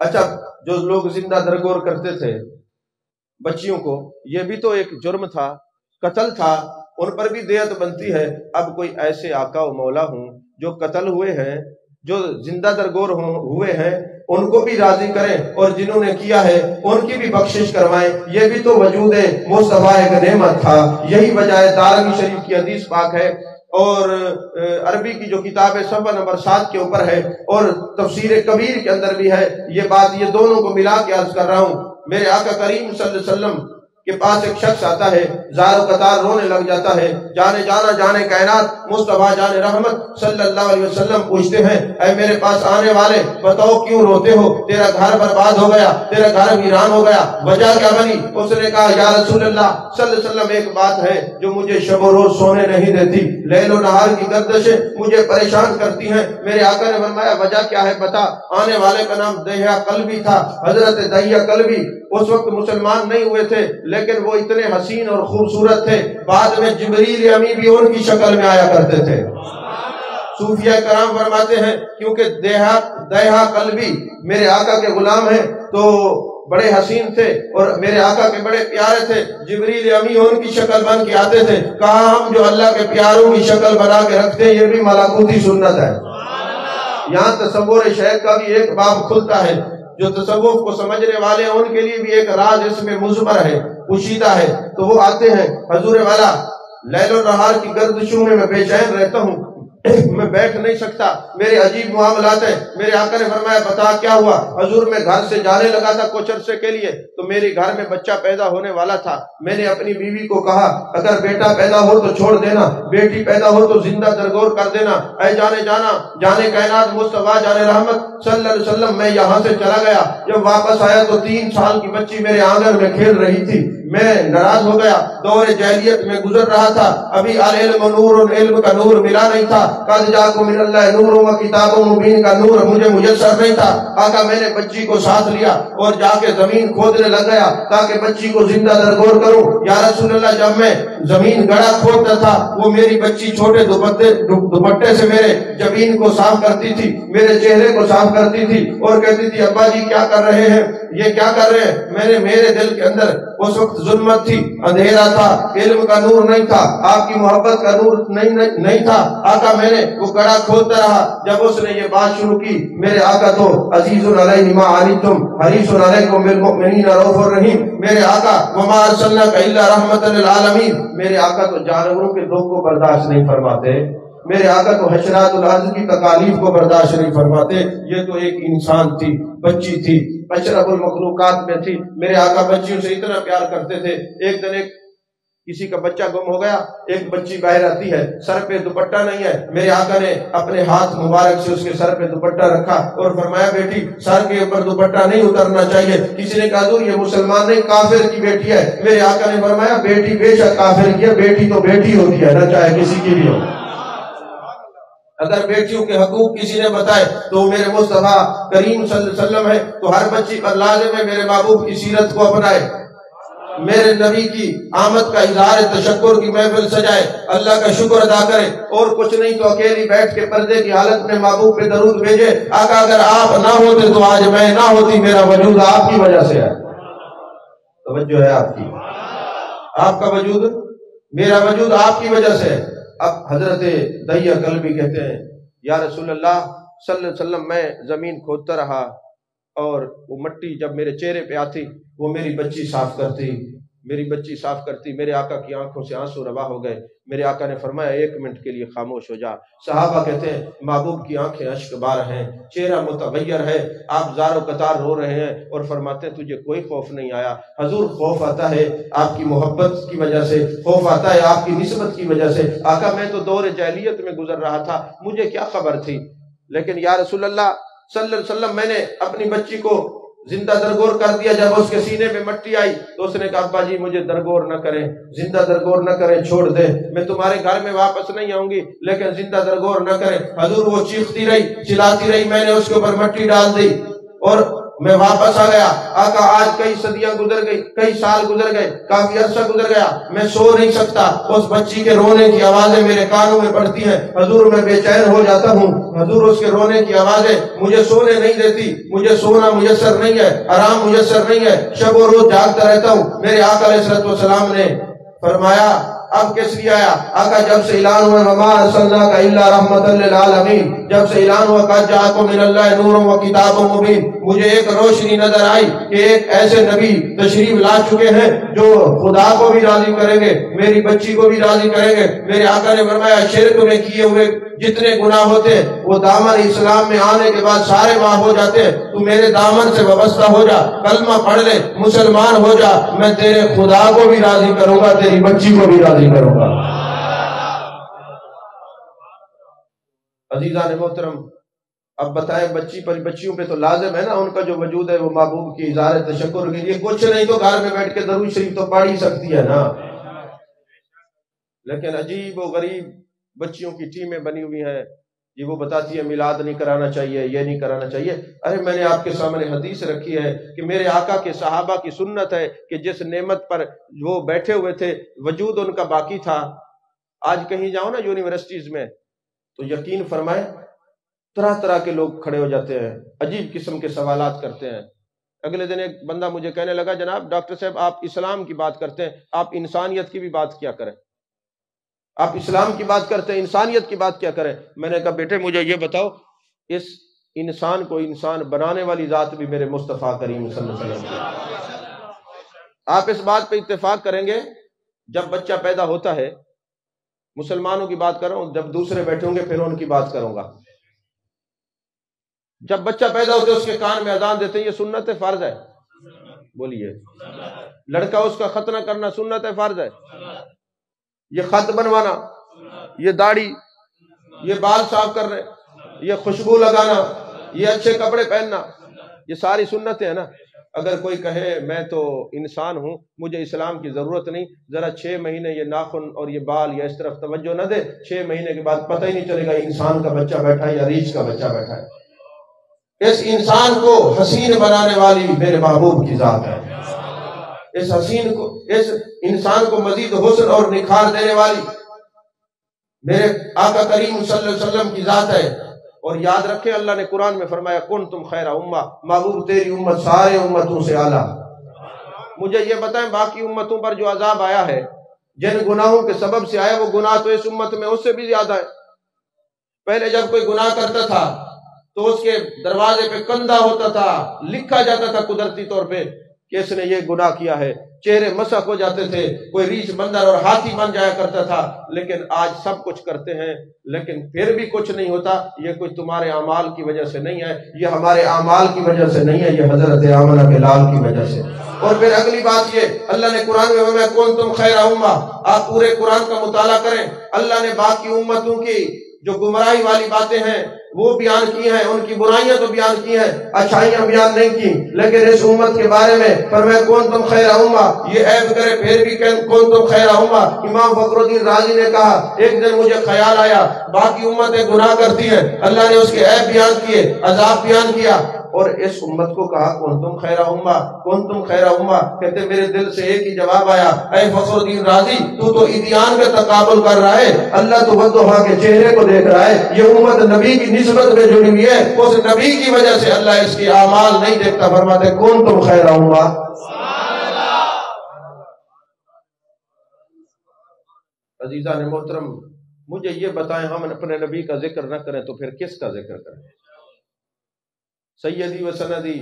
[SPEAKER 1] اچھا، جو لوگ زندہ درگور کرتے تھے بچیوں کو، یہ بھی تو ایک جرم تھا، قتل تھا، ان پر بھی دیت بنتی ہے۔ اب کوئی ایسے آقا و مولا ہوں جو قتل ہوئے ہیں، جو زندہ درگور ہوئے ہیں، ان کو بھی راضی کریں، اور جنہوں نے کیا ہے ان کی بھی بخشش کروائیں، یہ بھی تو وجود مصطفیٰ ایک نعمت تھا۔ یہی وجہ ہے دارمی شریف کی حدیث پاک ہے، اور عربی کی جو کتاب ہے صفحہ نمبر 7 کے اوپر ہے، اور تفسیر کبیر کے اندر بھی ہے یہ بات، یہ دونوں کو ملا کے عرض کر رہا ہوں۔ میرے آقا کریم صلی اللہ علیہ وسلم کے پاس ایک شخص آتا ہے، زار و قطار رونے لگ جاتا ہے، جانے جانا جانے کائنات مصطفیٰ جان رحمت صلی اللہ علیہ وسلم پوچھتے ہیں، اے میرے پاس آنے والے بتاؤ کیوں روتے ہو؟ تیرا گھر برباد ہو گیا، تیرا گھر ویران ہو گیا، وجہ کیا بنی؟ اس نے کہا یا رسول اللہ صلی اللہ علیہ وسلم ایک بات ہے جو مجھے شب و روز سونے نہیں دیتی، لیل و نہار کی گردشیں مجھے پریشان کرتی ہیں۔ میرے آقا نے فرمایا وجہ کیا ہے بتا۔ آنے والے کا نام دہیا کلبی تھا، حضرت دہیا کلبی اس وقت مسلمان نہیں ہوئے تھے لیکن وہ اتنے حسین اور خوبصورت تھے، بعد میں جبریل امی بھی ان کی شکل میں آیا کرتے تھے۔ صوفیہ کرام فرماتے ہیں کیونکہ دہیا کلبی میرے آقا کے غلام ہیں تو بڑے حسین تھے اور میرے آقا کے بڑے پیارے تھے، جبریل امی ان کی شکل بن کے آتے تھے۔ کہا ہم جو اللہ کے پیاروں کی شکل بنا کے رکھتے ہیں یہ بھی ملکوتی سنت ہے۔ یہاں تصور شیخ کا بھی ایک باب کھلتا ہے، جو تصوف کو سمجھنے والے ہیں ان کے لیے بھی ایک راز اس میں مضمر ہے، پوشیدہ ہے۔ تو وہ آتے ہیں حضور والا لیل و نہار کی گردشوں میں بے چین رہتا ہوں، میں بیٹھ نہیں سکتا، میرے عجیب معاملات ہیں۔ میرے آقا نے فرمایا بتا کیا ہوا؟ حضور میں گھر سے جانے لگا تھا کچھ عرصے کے لیے تو میرے گھر میں بچہ پیدا ہونے والا تھا، میں نے اپنی بیوی کو کہا اگر بیٹا پیدا ہو تو چھوڑ دینا، بیٹی پیدا ہو تو زندہ درگور کر دینا۔ اے جانے کائنات مصطفیٰ جان رحمت صلی اللہ علیہ وسلم میں یہاں سے چلا گیا، جب واپس آیا تو 3 سال کی بچی میرے آنگن میں کھیل رہی تھی، میں ناراض ہو گیا، دور جاہلیت میں گزر رہا تھا، ابھی العلم نور، علم کا نور ملا نہیں تھا، قد جاءکم من اللہ نور و کتاب مبین کا نور مجھے میسر نہیں تھا۔ آقا میں نے بچی کو ساتھ لیا اور جا کے زمین کھودنے لگ گیا تاکہ بچی کو زندہ درگور کروں۔ یا رسول اللہ جب میں زمین گڑا کھودتا تھا وہ میری بچی چھوٹے دوپٹے سے میرے جبین کو صاف کرتی تھی، میرے چہرے کو صاف کرتی تھی اور کہتی تھی ابا جی کیا کر رہے ہیں، یہ کیا کر رہے ہیں؟ میرے دل کے اندر اس وقت ظلمت تھی، اندھیرا تھا، علم کا نور نہیں تھا، آپ کی محبت کا نور نہیں تھا۔ آقا میں نے وہ گڑا کھودتا رہا، جب اس نے یہ بات شروع کی میرے آقا تو عزیز علیہ ما عنتم حریص علیکم بالمؤمنین رؤوف الرحیم، میرے آقا وما ارسلناک الا رحمۃ للعالمین، میرے آقا تو جانوروں کے دکھ کو برداشت نہیں فرماتے، میرے آقا تو حشرات الارض کی تکالیف کو برداشت نہیں فرماتے۔ یہ تو ایک انسان تھی، بچی تھی، اشرف المخلوقات میں تھی، میرے آقا بچیوں سے اتنا پیار کرتے تھے۔ ایک دن کسی کا بچہ گم ہو گیا، ایک بچی باہر آتی ہے، سر پہ دوپٹہ نہیں ہے، میرے آقا نے اپنے ہاتھ مبارک سے اس کے سر پہ دوپٹہ رکھا اور فرمایا بیٹی سر کے اوپر دوپٹہ نہیں اترنا چاہیے۔ کسی نے کہا حضور یہ مسلمان نہیں کافر کی بیٹی ہے، میرے آقا نے فرمایا بیٹی بے شک کافر کی ہے، بیٹی تو بیٹی ہوتی ہے نہ چاہے کسی کی بھی ہو۔ اگر بیٹیوں کے حقوق کسی نے بتائے تو میرے مصطفیٰ کریم صلی اللہ علیہ وسلم ہے، تو ہر بچی پر لازم ہے میرے محبوب کی سیرت کو اپنائے، میرے نبی کی آمد کا اظہار تشکر کی محفل سجائے، اللہ کا شکر ادا کرے، اور کچھ نہیں تو اکیلی بیٹھ کے پردے کی حالت میں محبوب پہ درود بھیجے، آقا اگر آپ نہ ہوتے تو آج میں نہ ہوتی، میرا وجود آپ کی وجہ سے ہے۔ توجہ ہے آپ کی، آپ کا وجود، میرا وجود آپ کی وجہ سے ہے۔ اب حضرت دہیا کلبی کہتے ہیں یا رسول اللہ صلی اللہ علیہ وسلم میں زمین کھودتا رہا اور وہ مٹی جب میرے چہرے پہ آتی وہ میری بچی صاف کرتی، میرے آقا کی آنکھوں سے آنسو روا ہو گئے۔ میرے آقا نے فرمایا 1 منٹ کے لیے خاموش ہو جا۔ صحابہ کہتے ہیں محبوب کی آنکھیں اشک بار ہیں، چہرہ متغیر ہے، آپ زار و قطار رو رہے ہیں اور فرماتے ہیں تجھے کوئی خوف نہیں آیا؟ حضور خوف آتا ہے آپ کی محبت کی وجہ سے، خوف آتا ہے آپ کی نسبت کی وجہ سے۔ آقا میں تو دور جاہلیت میں گزر رہا تھا، مجھے کیا خبر تھی، لیکن یا رسول اللہ صلی اللہ علیہ وسلم میں نے اپنی بچی کو زندہ درگور کر دیا۔ جب اس کے سینے میں مٹی آئی تو اس نے کہا ابا جی مجھے درگور نہ کریں، زندہ درگور نہ کریں، چھوڑ دیں، میں تمہارے گھر میں واپس نہیں آؤں گی لیکن زندہ درگور نہ کریں۔ حضور وہ چیختی رہی، چلاتی رہی، میں نے اس کے اوپر مٹی ڈال دی اور میں واپس آ گیا۔ آقا آج کئی صدیاں گزر گئی، کئی سال گزر گئے، کافی عرصہ گزر گیا، میں سو نہیں سکتا، اس بچی کے رونے کی آوازیں میرے کانوں میں پڑتی ہیں، حضور میں بے چین ہو جاتا ہوں، حضور اس کے رونے کی آوازیں مجھے سونے نہیں دیتی، مجھے سونا میسر نہیں ہے، آرام میسر نہیں ہے، شب و روز جاگتا رہتا ہوں۔ میرے آقا علیہ السلام نے فرمایا اب کس لیے آیا؟ آقا جب سے اعلان ہوا وما ارسلناک الا رحمۃ للعالمین، جب سے اعلان ہوا قد جاءکم من اللہ نور و کتاب مبین، مجھے ایک روشنی نظر آئی کہ ایک ایسے نبی تشریف لا چکے ہیں جو خدا کو بھی راضی کریں گے، میری بچی کو بھی راضی کریں گے۔ میرے آقا نے فرمایا شرک میں کیے ہوئے جتنے گناہ ہوتے ہیں وہ دامن اسلام میں آنے کے بعد سارے معاف ہو جاتے ہیں، تو میرے دامن سے وابستہ ہو جا، کلمہ پڑھ لے، مسلمان ہو جا، میں تیرے خدا کو بھی راضی کروں گا، تیری بچی کو بھی راضی کروں گا۔ عزیزان محترم، اب بتائیں بچیوں پہ تو لازم ہے نا ان کا جو وجود ہے وہ محبوب کی اظہار تشکر کے لیے کچھ نہیں تو گھر میں بیٹھ کے درود شریف تو پڑھ ہی سکتی ہے نا، لیکن عجیب و غریب بچیوں کی ٹیمیں بنی ہوئی ہیں، یہ وہ بتاتی ہے میلاد نہیں کرانا چاہیے، یہ نہیں کرانا چاہیے۔ ارے میں نے آپ کے سامنے حدیث رکھی ہے کہ میرے آقا کے صحابہ کی سنت ہے کہ جس نعمت پر وہ بیٹھے ہوئے تھے وجود ان کا باقی تھا۔ آج کہیں جاؤ نا یونیورسٹیز میں تو یقین فرمائے طرح طرح کے لوگ کھڑے ہو جاتے ہیں، عجیب قسم کے سوالات کرتے ہیں۔ اگلے دن ایک بندہ مجھے کہنے لگا جناب ڈاکٹر صاحب آپ اسلام کی بات کرتے ہیں، آپ انسانیت کی بھی بات کیا کریں، آپ اسلام کی بات کرتے ہیں انسانیت کی بات کیا کریں۔ میں نے کہا بیٹے مجھے یہ بتاؤ اس انسان کو انسان بنانے والی ذات بھی میرے مصطفیٰ کریم صلی اللہ علیہ وسلم کی۔ آپ اس بات پہ اتفاق کریں گے جب بچہ پیدا ہوتا ہے، مسلمانوں کی بات کر رہا ہوں، جب دوسرے بیٹھے ہوں گے پھر ان کی بات کروں گا، جب بچہ پیدا ہوتا ہے اس کے کان میں اذان دیتے ہیں، یہ سنت ہے فرض ہے؟ بولیے۔ لڑکا اس کا ختنہ کرنا سنت ہے فرض ہے؟ یہ خط بنوانا، یہ داڑھی، یہ بال صاف کرنے، یہ خوشبو لگانا، یہ اچھے کپڑے پہننا، یہ ساری سنتیں ہیں نا۔ اگر کوئی کہے میں تو انسان ہوں مجھے اسلام کی ضرورت نہیں، ذرا 6 مہینے یہ ناخن اور یہ بال یا اس طرف توجہ نہ دے، 6 مہینے کے بعد پتہ ہی نہیں چلے گا انسان کا بچہ بیٹھا ہے یا ریچھ کا بچہ بیٹھا ہے۔ اس انسان کو حسین بنانے والی میرے محبوب کی ذات ہے، اس انسان کو مزید حسن اور نکھار دینے والی میرے آقا کریم صلی اللہ علیہ وسلم کی ذات ہے۔ اور یاد رکھیں اللہ نے قرآن میں فرمایا کنتم خیر امہ، محبوب تیری امت سارے امتوں سے اعلیٰ۔ مجھے یہ بتائیں باقی امتوں پر جو عذاب آیا ہے جن گناہوں کے سبب سے آیا، وہ گناہ تو اس امت میں اس سے بھی زیادہ ہے۔ پہلے جب کوئی گناہ کرتا تھا تو اس کے دروازے پہ کندھا ہوتا تھا، لکھا جاتا تھا قدرتی طور پہ کہ اس نے یہ گناہ کیا ہے، چہرے مسخ ہو جاتے تھے، کوئی ریچھ بندر اور ہاتھی بن جایا کرتا تھا۔ لیکن آج سب کچھ کرتے ہیں لیکن پھر بھی کچھ نہیں ہوتا۔ یہ کوئی تمہارے اعمال کی وجہ سے نہیں ہے، یہ ہمارے اعمال کی وجہ سے نہیں ہے، یہ حضرت آمنہ کے لال کی وجہ سے۔ اور پھر اگلی بات یہ اللہ نے قرآن میں فرمایا کنتم خیر امہ، آپ پورے قرآن کا مطالعہ کریں، اللہ نے باقی امتوں کی جو گمراہی والی باتیں ہیں وہ بیان کی ہیں، ان کی برائیاں تو بیان کی ہیں، اچھائیاں بیان نہیں کی، لیکن اس امت کے بارے میں فرمایا کنتم خیر امہ، یہ عیب کرے پھر بھی کنتم خیر امہ۔ امام فخر الدین رازی نے کہا ایک دن مجھے خیال آیا باقی امتیں گناہ کرتی ہیں، اللہ نے اس کے عیب بیان کیے، عذاب بیان کیا، اور اس امت کو کہا کنتم خیر امہ، کنتم خیر امہ۔ کہتے میرے دل سے ایک ہی جواب آیا، اے فخر الدین رازی تو ادیان کا تقابل کر رہا ہے، اللہ تو وضحا کے چہرے کو دیکھ رہا ہے، یہ امت نبی کی نسبت میں جڑی ہوئی ہے، اس نبی کی وجہ سے اللہ اس کی اعمال نہیں دیکھتا، فرماتے کنتم خیر امہ۔ عزیزان محترم مجھے یہ بتائیں ہم اپنے نبی کا ذکر نہ کریں تو پھر کس کا ذکر کریں؟ سیدی و سندی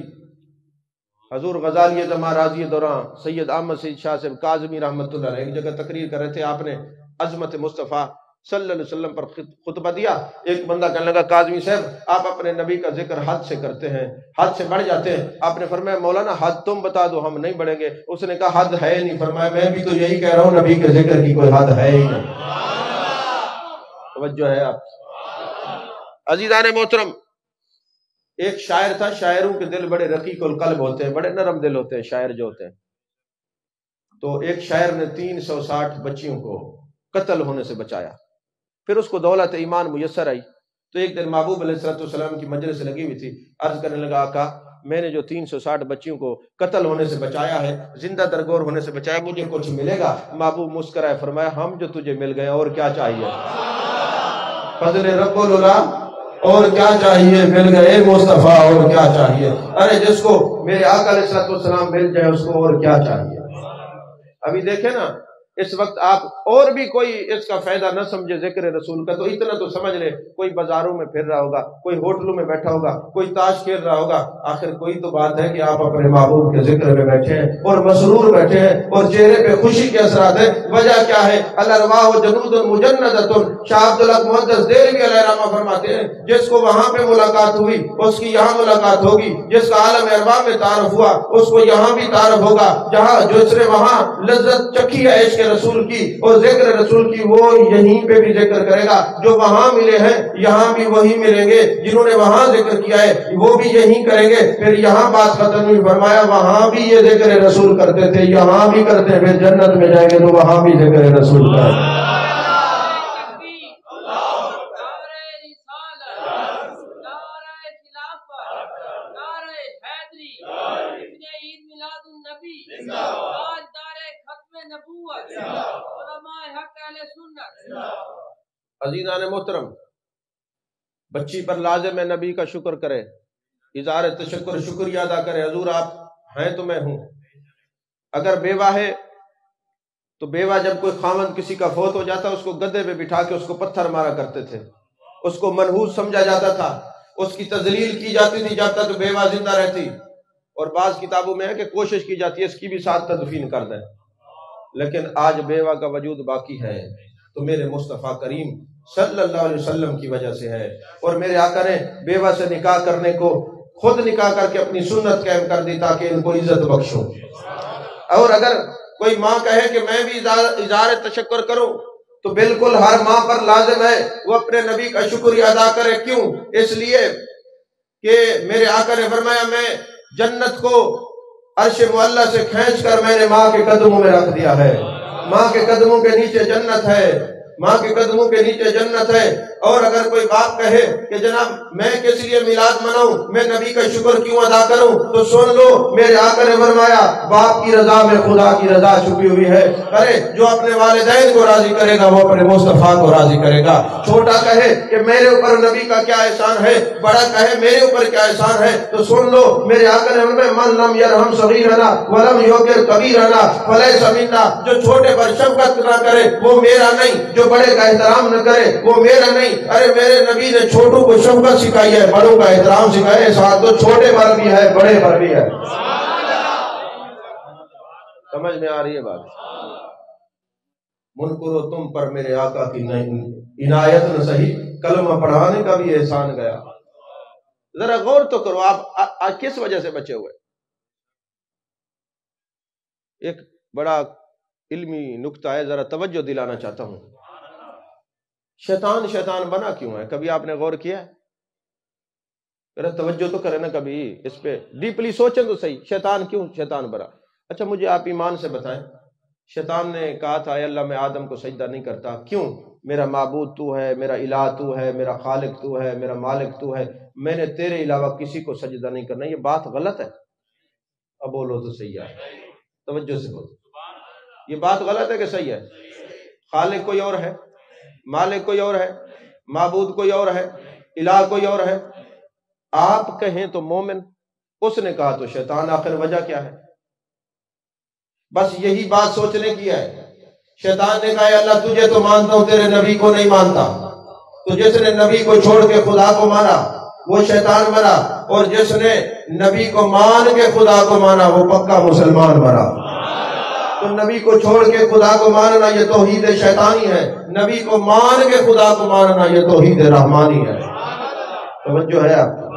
[SPEAKER 1] حضور غزالی زمان راضی دوران سید احمد سید شاہ صاحب کاظمی رحمۃ اللہ علیہ ایک جگہ تقریر کر رہے تھے، آپ نے عظمت مصطفیٰ صلی اللہ علیہ وسلم پر خطبہ دیا۔ ایک بندہ کہنے لگا کاظمی صاحب آپ اپنے نبی کا ذکر حد سے کرتے ہیں، حد سے بڑھ جاتے ہیں۔ آپ نے فرمایا مولانا حد تم بتا دو ہم نہیں بڑھیں گے۔ اس نے کہا حد ہے نہیں، فرمایا میں بھی تو یہی کہہ رہا ہوں نبی کے ذکر کی کوئی حد ہے ہی نہیں۔ توجہ ہے آپ عزیزان محترم، ایک شاعر تھا، شاعروں کے دل بڑے رقیق القلب ہوتے ہیں، بڑے نرم دل ہوتے ہیں شاعر جو ہوتے ہیں۔ تو ایک شاعر نے 360 بچیوں کو قتل ہونے سے بچایا، پھر اس کو دولت ایمان میسر آئی۔ تو ایک دن محبوب علیہ السلام کی مجلس لگی ہوئی تھی، عرض کرنے لگا آقا میں نے جو 360 بچیوں کو قتل ہونے سے بچایا ہے، زندہ درگور ہونے سے بچایا، مجھے کچھ ملے گا؟ محبوب مسکرائے فرمایا ہم جو تجھے مل گئے اور کیا چاہیے، فضل رب اللہ اور کیا چاہیے، مل گئے مصطفیٰ اور کیا چاہیے۔ ارے جس کو میرے آقا علیہ السلام مل جائے اس کو اور کیا چاہیے۔ ابھی دیکھیں نا اس وقت آپ اور بھی کوئی اس کا فائدہ نہ سمجھے ذکر رسول کا، تو اتنا تو سمجھ لے، کوئی بازاروں میں پھر رہا ہوگا، کوئی ہوٹلوں میں بیٹھا ہوگا، کوئی تاش کھیل رہا ہوگا، آخر کوئی تو بات ہے کہ آپ اپنے محبوب کے ذکر میں بیٹھے ہیں اور مسرور بیٹھے ہیں اور چہرے پہ خوشی کے اثرات ہیں۔ وجہ کیا ہے؟ الارواح جنود مجندۃ، شاہ عبدالحق محدث دہلوی علیہ رحمہ فرماتے ہیں جس کو وہاں پہ ملاقات ہوئی اس کی یہاں ملاقات ہوگی، جس کا عالم ارواح میں تعارف ہوا اس کو یہاں بھی تعارف ہوگا، جہاں جس نے وہاں لذت چکھی ہے عشق رسول کی اور ذکر رسول کی، وہ یہیں پہ بھی ذکر کرے گا۔ جو وہاں ملے ہیں یہاں بھی وہی ملیں گے، جنہوں نے وہاں ذکر کیا ہے وہ بھی یہی کریں گے۔ پھر یہاں بات ختم ہوئی، فرمایا وہاں بھی یہ ذکر رسول کرتے تھے، یہاں بھی کرتے ہیں، پھر جنت میں جائیں گے تو وہاں بھی ذکر رسول کریں گے۔ عزیزان محترم، بچی پر لازم ہے نبی کا شکر کرے، اظہار تشکر، شکریہ ادا کرے۔ حضور آپ ہیں تو میں ہوں۔ اگر بیوہ ہے تو بیوہ جب کوئی خاوند کسی کا فوت ہو جاتا اس کو گدے پہ بٹھا کے اس کو پتھر مارا کرتے تھے، اس کو منحوس سمجھا جاتا تھا، اس کی تذلیل کی جاتی تھی جب تک بیوہ زندہ رہتی، اور بعض کتابوں میں ہے کہ کوشش کی جاتی ہے اس کی بھی ساتھ تدفین کر دیں۔ لیکن آج بیوہ کا وجود باقی ہے تو میرے مصطفیٰ کریم صلی اللہ علیہ وسلم کی وجہ سے ہے، اور میرے آقا نے بیوہ سے نکاح کرنے کو خود نکاح کر کے اپنی سنت قائم کر دی تاکہ ان کو عزت بخشو۔ اور اگر کوئی ماں کہے کہ میں بھی اظہار تشکر کروں تو بالکل ہر ماں پر لازم ہے وہ اپنے نبی کا شکریہ ادا کرے۔ کیوں؟ اس لیے کہ میرے آقا نے فرمایا میں جنت کو عرش معلی سے کھینچ کر میں نے ماں کے قدموں میں رکھ دیا ہے۔ ماں کے قدموں کے نیچے جنت ہے، ماں کے قدموں کے نیچے جنت ہے۔ اور اگر کوئی باپ کہے کہ جناب میں کس لیے میلاد مناؤں، میں نبی کا شکر کیوں ادا کروں، تو سن لو میرے آقا نے فرمایا باپ کی رضا میں خدا کی رضا چھپی ہوئی ہے۔ ارے جو اپنے والدین کو راضی کرے گا وہ اپنے مصطفیٰ کو راضی کرے گا۔ چھوٹا کہے کہ میرے اوپر نبی کا کیا احسان ہے، بڑا کہے میرے اوپر کیا احسان ہے، تو سن لو میرے آقا نے فرمایا من لم یرحم صغیرنا ولم یوقر کبیرنا فلیس منا، جو چھوٹے پر شفقت نہ کرے وہ میرا نہیں، جو بڑے کا احترام نہ کرے وہ میرا نہیں۔ ارے میرے نبی نے چھوٹوں کو شفقت سکھائی ہے، بڑوں کا احترام سکھایا ہے، ساتھ تو چھوٹے پر بھی ہے بڑے پر بھی ہے۔ سمجھ میں آ رہی ہے بات؟ منکرو تم پر میرے آقا کی عنایت نہ صحیح، کلمہ پڑھانے کا بھی احسان گیا۔ ذرا غور تو کرو آپ آج کس وجہ سے بچے ہوئے۔ ایک بڑا علمی نکتہ ہے، ذرا توجہ دلانا چاہتا ہوں۔ شیطان بنا کیوں ہے؟ کبھی آپ نے غور کیا ہے؟ ذرا توجہ تو کرے نا، کبھی اس پہ ڈیپلی سوچیں تو صحیح، شیطان کیوں شیطان بنا؟ اچھا مجھے آپ ایمان سے بتائیں، شیطان نے کہا تھا اے اللہ میں آدم کو سجدہ نہیں کرتا، کیوں؟ میرا معبود تو ہے، میرا الہ تو ہے، میرا خالق تو ہے، میرا مالک تو ہے، میں نے تیرے علاوہ کسی کو سجدہ نہیں کرنا۔ یہ بات غلط ہے؟ اب بولو تو صحیح ہے، توجہ سے بولو، یہ بات غلط ہے کہ صحیح ہے؟ خالق کوئی اور ہے، مالک کوئی اور ہے، معبود کوئی اور ہے، الہ کوئی اور ہے۔ آپ کہیں تو مومن، اس نے کہا تو شیطان، آخر وجہ کیا ہے؟ بس یہی بات سوچنے کی ہے۔ شیطان نے کہا اللہ تجھے تو مانتا ہوں، تیرے نبی کو نہیں مانتا، تو جس نے نبی کو چھوڑ کے خدا کو مانا وہ شیطان بنا، اور جس نے نبی کو مان کے خدا کو مانا وہ پکا مسلمان بنا۔ تو نبی کو چھوڑ کے خدا کو ماننا یہ توحید شیطانی ہے، نبی کو مان کے خدا کو ماننا یہ توحید رحمانی ہے۔ توجہ ہے آپ؟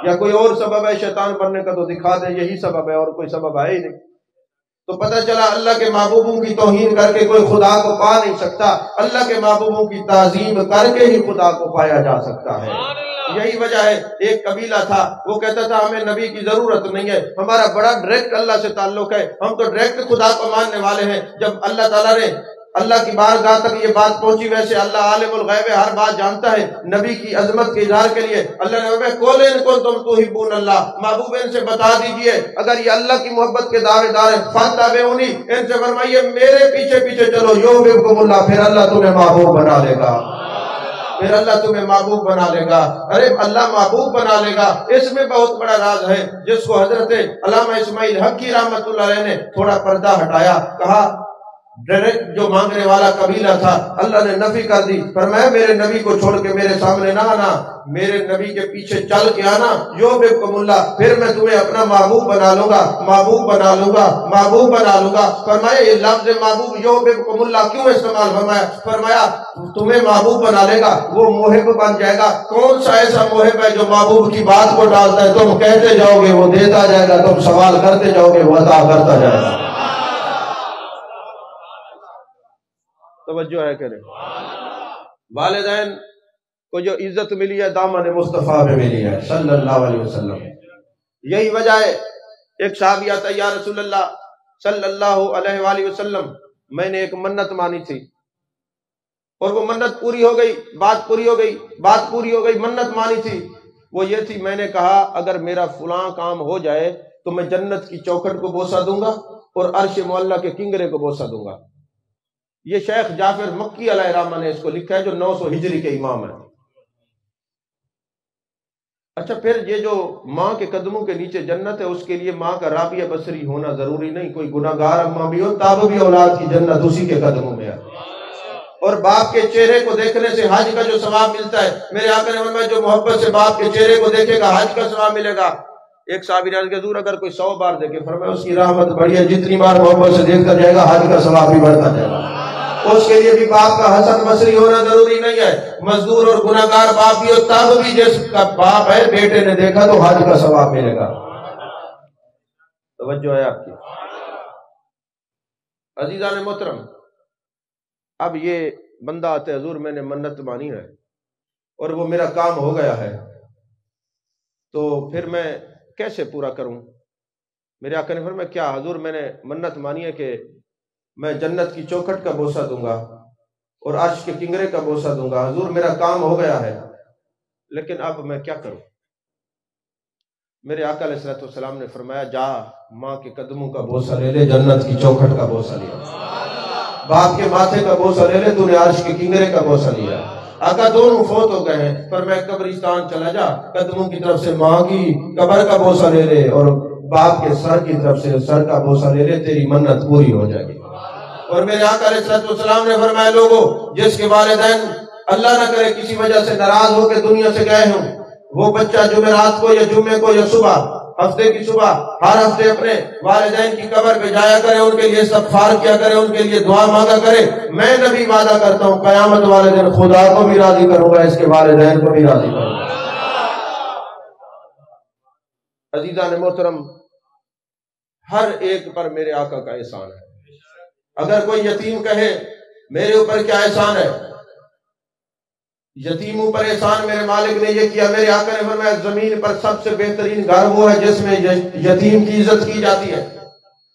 [SPEAKER 1] یا کوئی اور سبب ہے شیطان بننے کا؟ تو دکھا دیں یہی سبب ہے، اور کوئی سبب ہے ہی نہیں۔ تو پتہ چلا اللہ کے محبوبوں کی توہین کر کے کوئی خدا کو پا نہیں سکتا، اللہ کے محبوبوں کی تعظیم کر کے ہی خدا کو پایا جا سکتا ہے۔ یہی وجہ ہے، ایک قبیلہ تھا وہ کہتا تھا ہمیں نبی کی ضرورت نہیں ہے، ہمارا بڑا ڈائریکٹ اللہ سے تعلق ہے، ہم تو ڈائریکٹ خدا کو ماننے والے ہیں۔ جب اللہ تعالیٰ نے اللہ کی بارگاہ تک یہ بات پہنچی، ویسے اللہ عالم الغیب ہر بات جانتا ہے، نبی کی عظمت کے اظہار کے لیے اللہ نے فرمایا قل ان کنتم تحبون اللہ، محبوب ان سے بتا دیجئے اگر یہ اللہ کی محبت کے دعوے دار ہیں فاتبعونی، ان سے فرمائیے میرے پیچھے پیچھے چلو، یحببکم اللہ، پھر اللہ تمہیں محبوب بنا لے گا، پھر اللہ تمہیں محبوب بنا لے گا۔ ارے اللہ محبوب بنا لے گا، اس میں بہت بڑا راز ہے جس کو حضرت علامہ اسماعیل حقی رحمت اللہ علیہ نے تھوڑا پردہ ہٹایا، کہا ڈائریکٹ جو مانگنے والا قبیلہ تھا اللہ نے نفی کر دی، فرمایا میرے نبی کو چھوڑ کے میرے سامنے نہ آنا، میرے نبی کے پیچھے چل کے آنا، یحببکم اللہ، پھر میں تمہیں اپنا محبوب بنا لوں گا، محبوب بنا لوں گا، محبوب بنا لوں گا۔ فرمایا یہ لفظ محبوب یحببکم اللہ کیوں استعمال فرمایا تمہیں محبوب بنا لے گا، وہ محب بن جائے گا۔ کون سا ایسا محب ہے جو محبوب کی بات کو ڈالتا ہے؟ تم کہتے جاؤ گے وہ دیتا جائے گا، تم سوال کرتے جاؤ گے وہ عطا کرتا جائے گا۔ توجہ ہے کرے، والدین کو جو عزت ملی ہے دامن مصطفیٰ میں ملی ہے صلی اللہ علیہ وسلم۔ یہی وجہ ہے ایک صحابی آتا ہے، یا رسول اللہ صلی اللہ علیہ وآلہ وسلم میں نے ایک منت مانی تھی اور وہ منت پوری ہو گئی، بات پوری ہو گئی، بات پوری ہو گئی، منت مانی تھی وہ یہ تھی، میں نے کہا اگر میرا فلاں کام ہو جائے تو میں جنت کی چوکھٹ کو بوسہ دوں گا اور عرش معلیٰ کے کنگرے کو بوسہ دوں گا۔ یہ شیخ جعفر مکی علیہ الرحمہ نے اس کو لکھا ہے، جو 900 ہجری کے امام ہیں۔ اچھا پھر یہ جو ماں کے قدموں کے نیچے جنت ہے، اس کے لیے ماں کا رابعہ بصری ہونا ضروری نہیں، کوئی گناہگار اماں بھی ہو تاب بھی اولاد کی جنت اسی کے قدموں میں ہے۔ اور باپ کے چہرے کو دیکھنے سے حج کا جو ثواب ملتا ہے، میرے آقا نے فرمایا جو محبت سے باپ کے چہرے کو دیکھے گا حج کا ثواب ملے گا۔ ایک صحابی نے عرض کیا حضور اگر کوئی 100 بار دیکھے، فرمایا اس کی رحمت بڑی ہے، جتنی بار محبت سے دیکھتا جائے گا حج کا ثواب بھی بڑھتا جائے گا۔ اس کے لیے بھی باپ کا حسن بصری ہونا ضروری نہیں ہے، مزدور اور گناہگار باپ بھی ہو تب بھی جس کا باپ ہے بیٹے نے دیکھا تو حج کا ثواب ملے گا۔ توجہ ہے آپ کی عزیزان محترم۔ اب یہ بندہ آتے حضور میں نے منت مانی ہے اور وہ میرا کام ہو گیا ہے، تو پھر میں کیسے پورا کروں؟ میرے آقا نے فرمایا کیا؟ حضور میں نے منت مانی ہے کہ میں جنت کی چوکھٹ کا بوسہ دوں گا اور عرش کے کنگرے کا بوسہ دوں گا۔ حضور میرا کام ہو گیا ہے لیکن اب میں کیا کروں؟ میرے آقا علیہ السلام نے فرمایا جا ماں کے قدموں کا بوسہ لے لے، جنت کی چوکھٹ کا بوسہ لیا، باپ کے ماتھے کا بوسہ لے لے، تو نے عرش کے کنگرے کا بوسہ لیا۔ آقا دونوں فوت ہو گئے ہیں، پر میں قبرستان چلا جا، قدموں کی طرف سے ماں کی قبر کا بوسہ لے لے اور باپ کے سر کی طرف سے سر کا بوسہ لے لے، تیری منت پوری ہو جائے گی۔ اور میرے آقا علیہ السلام نے فرمایا لوگوں جس کے والدین اللہ نہ کرے کسی وجہ سے ناراض ہو کے دنیا سے گئے ہوں، وہ بچہ جمعرات کو یا جمعے کو یا صبح ہفتے کی صبح ہر ہفتے اپنے والدین کی قبر پہ جایا کرے، ان کے لیے استغفار کیا کرے، ان کے لیے دعا مانگا کرے۔ میں نبی وعدہ کرتا ہوں قیامت والے دن خدا کو بھی راضی کروں گا، اس کے والدین کو بھی راضی کروں گا۔ عزیزان محترم، ہر ایک پر میرے آقا کا احسان ہے۔ اگر کوئی یتیم کہے میرے اوپر کیا احسان ہے، یتیموں پر احسان میرے مالک نے یہ کیا۔ میرے آقا نے فرمایا زمین پر سب سے بہترین گھر وہ ہے جس میں یتیم کی عزت کی جاتی ہے،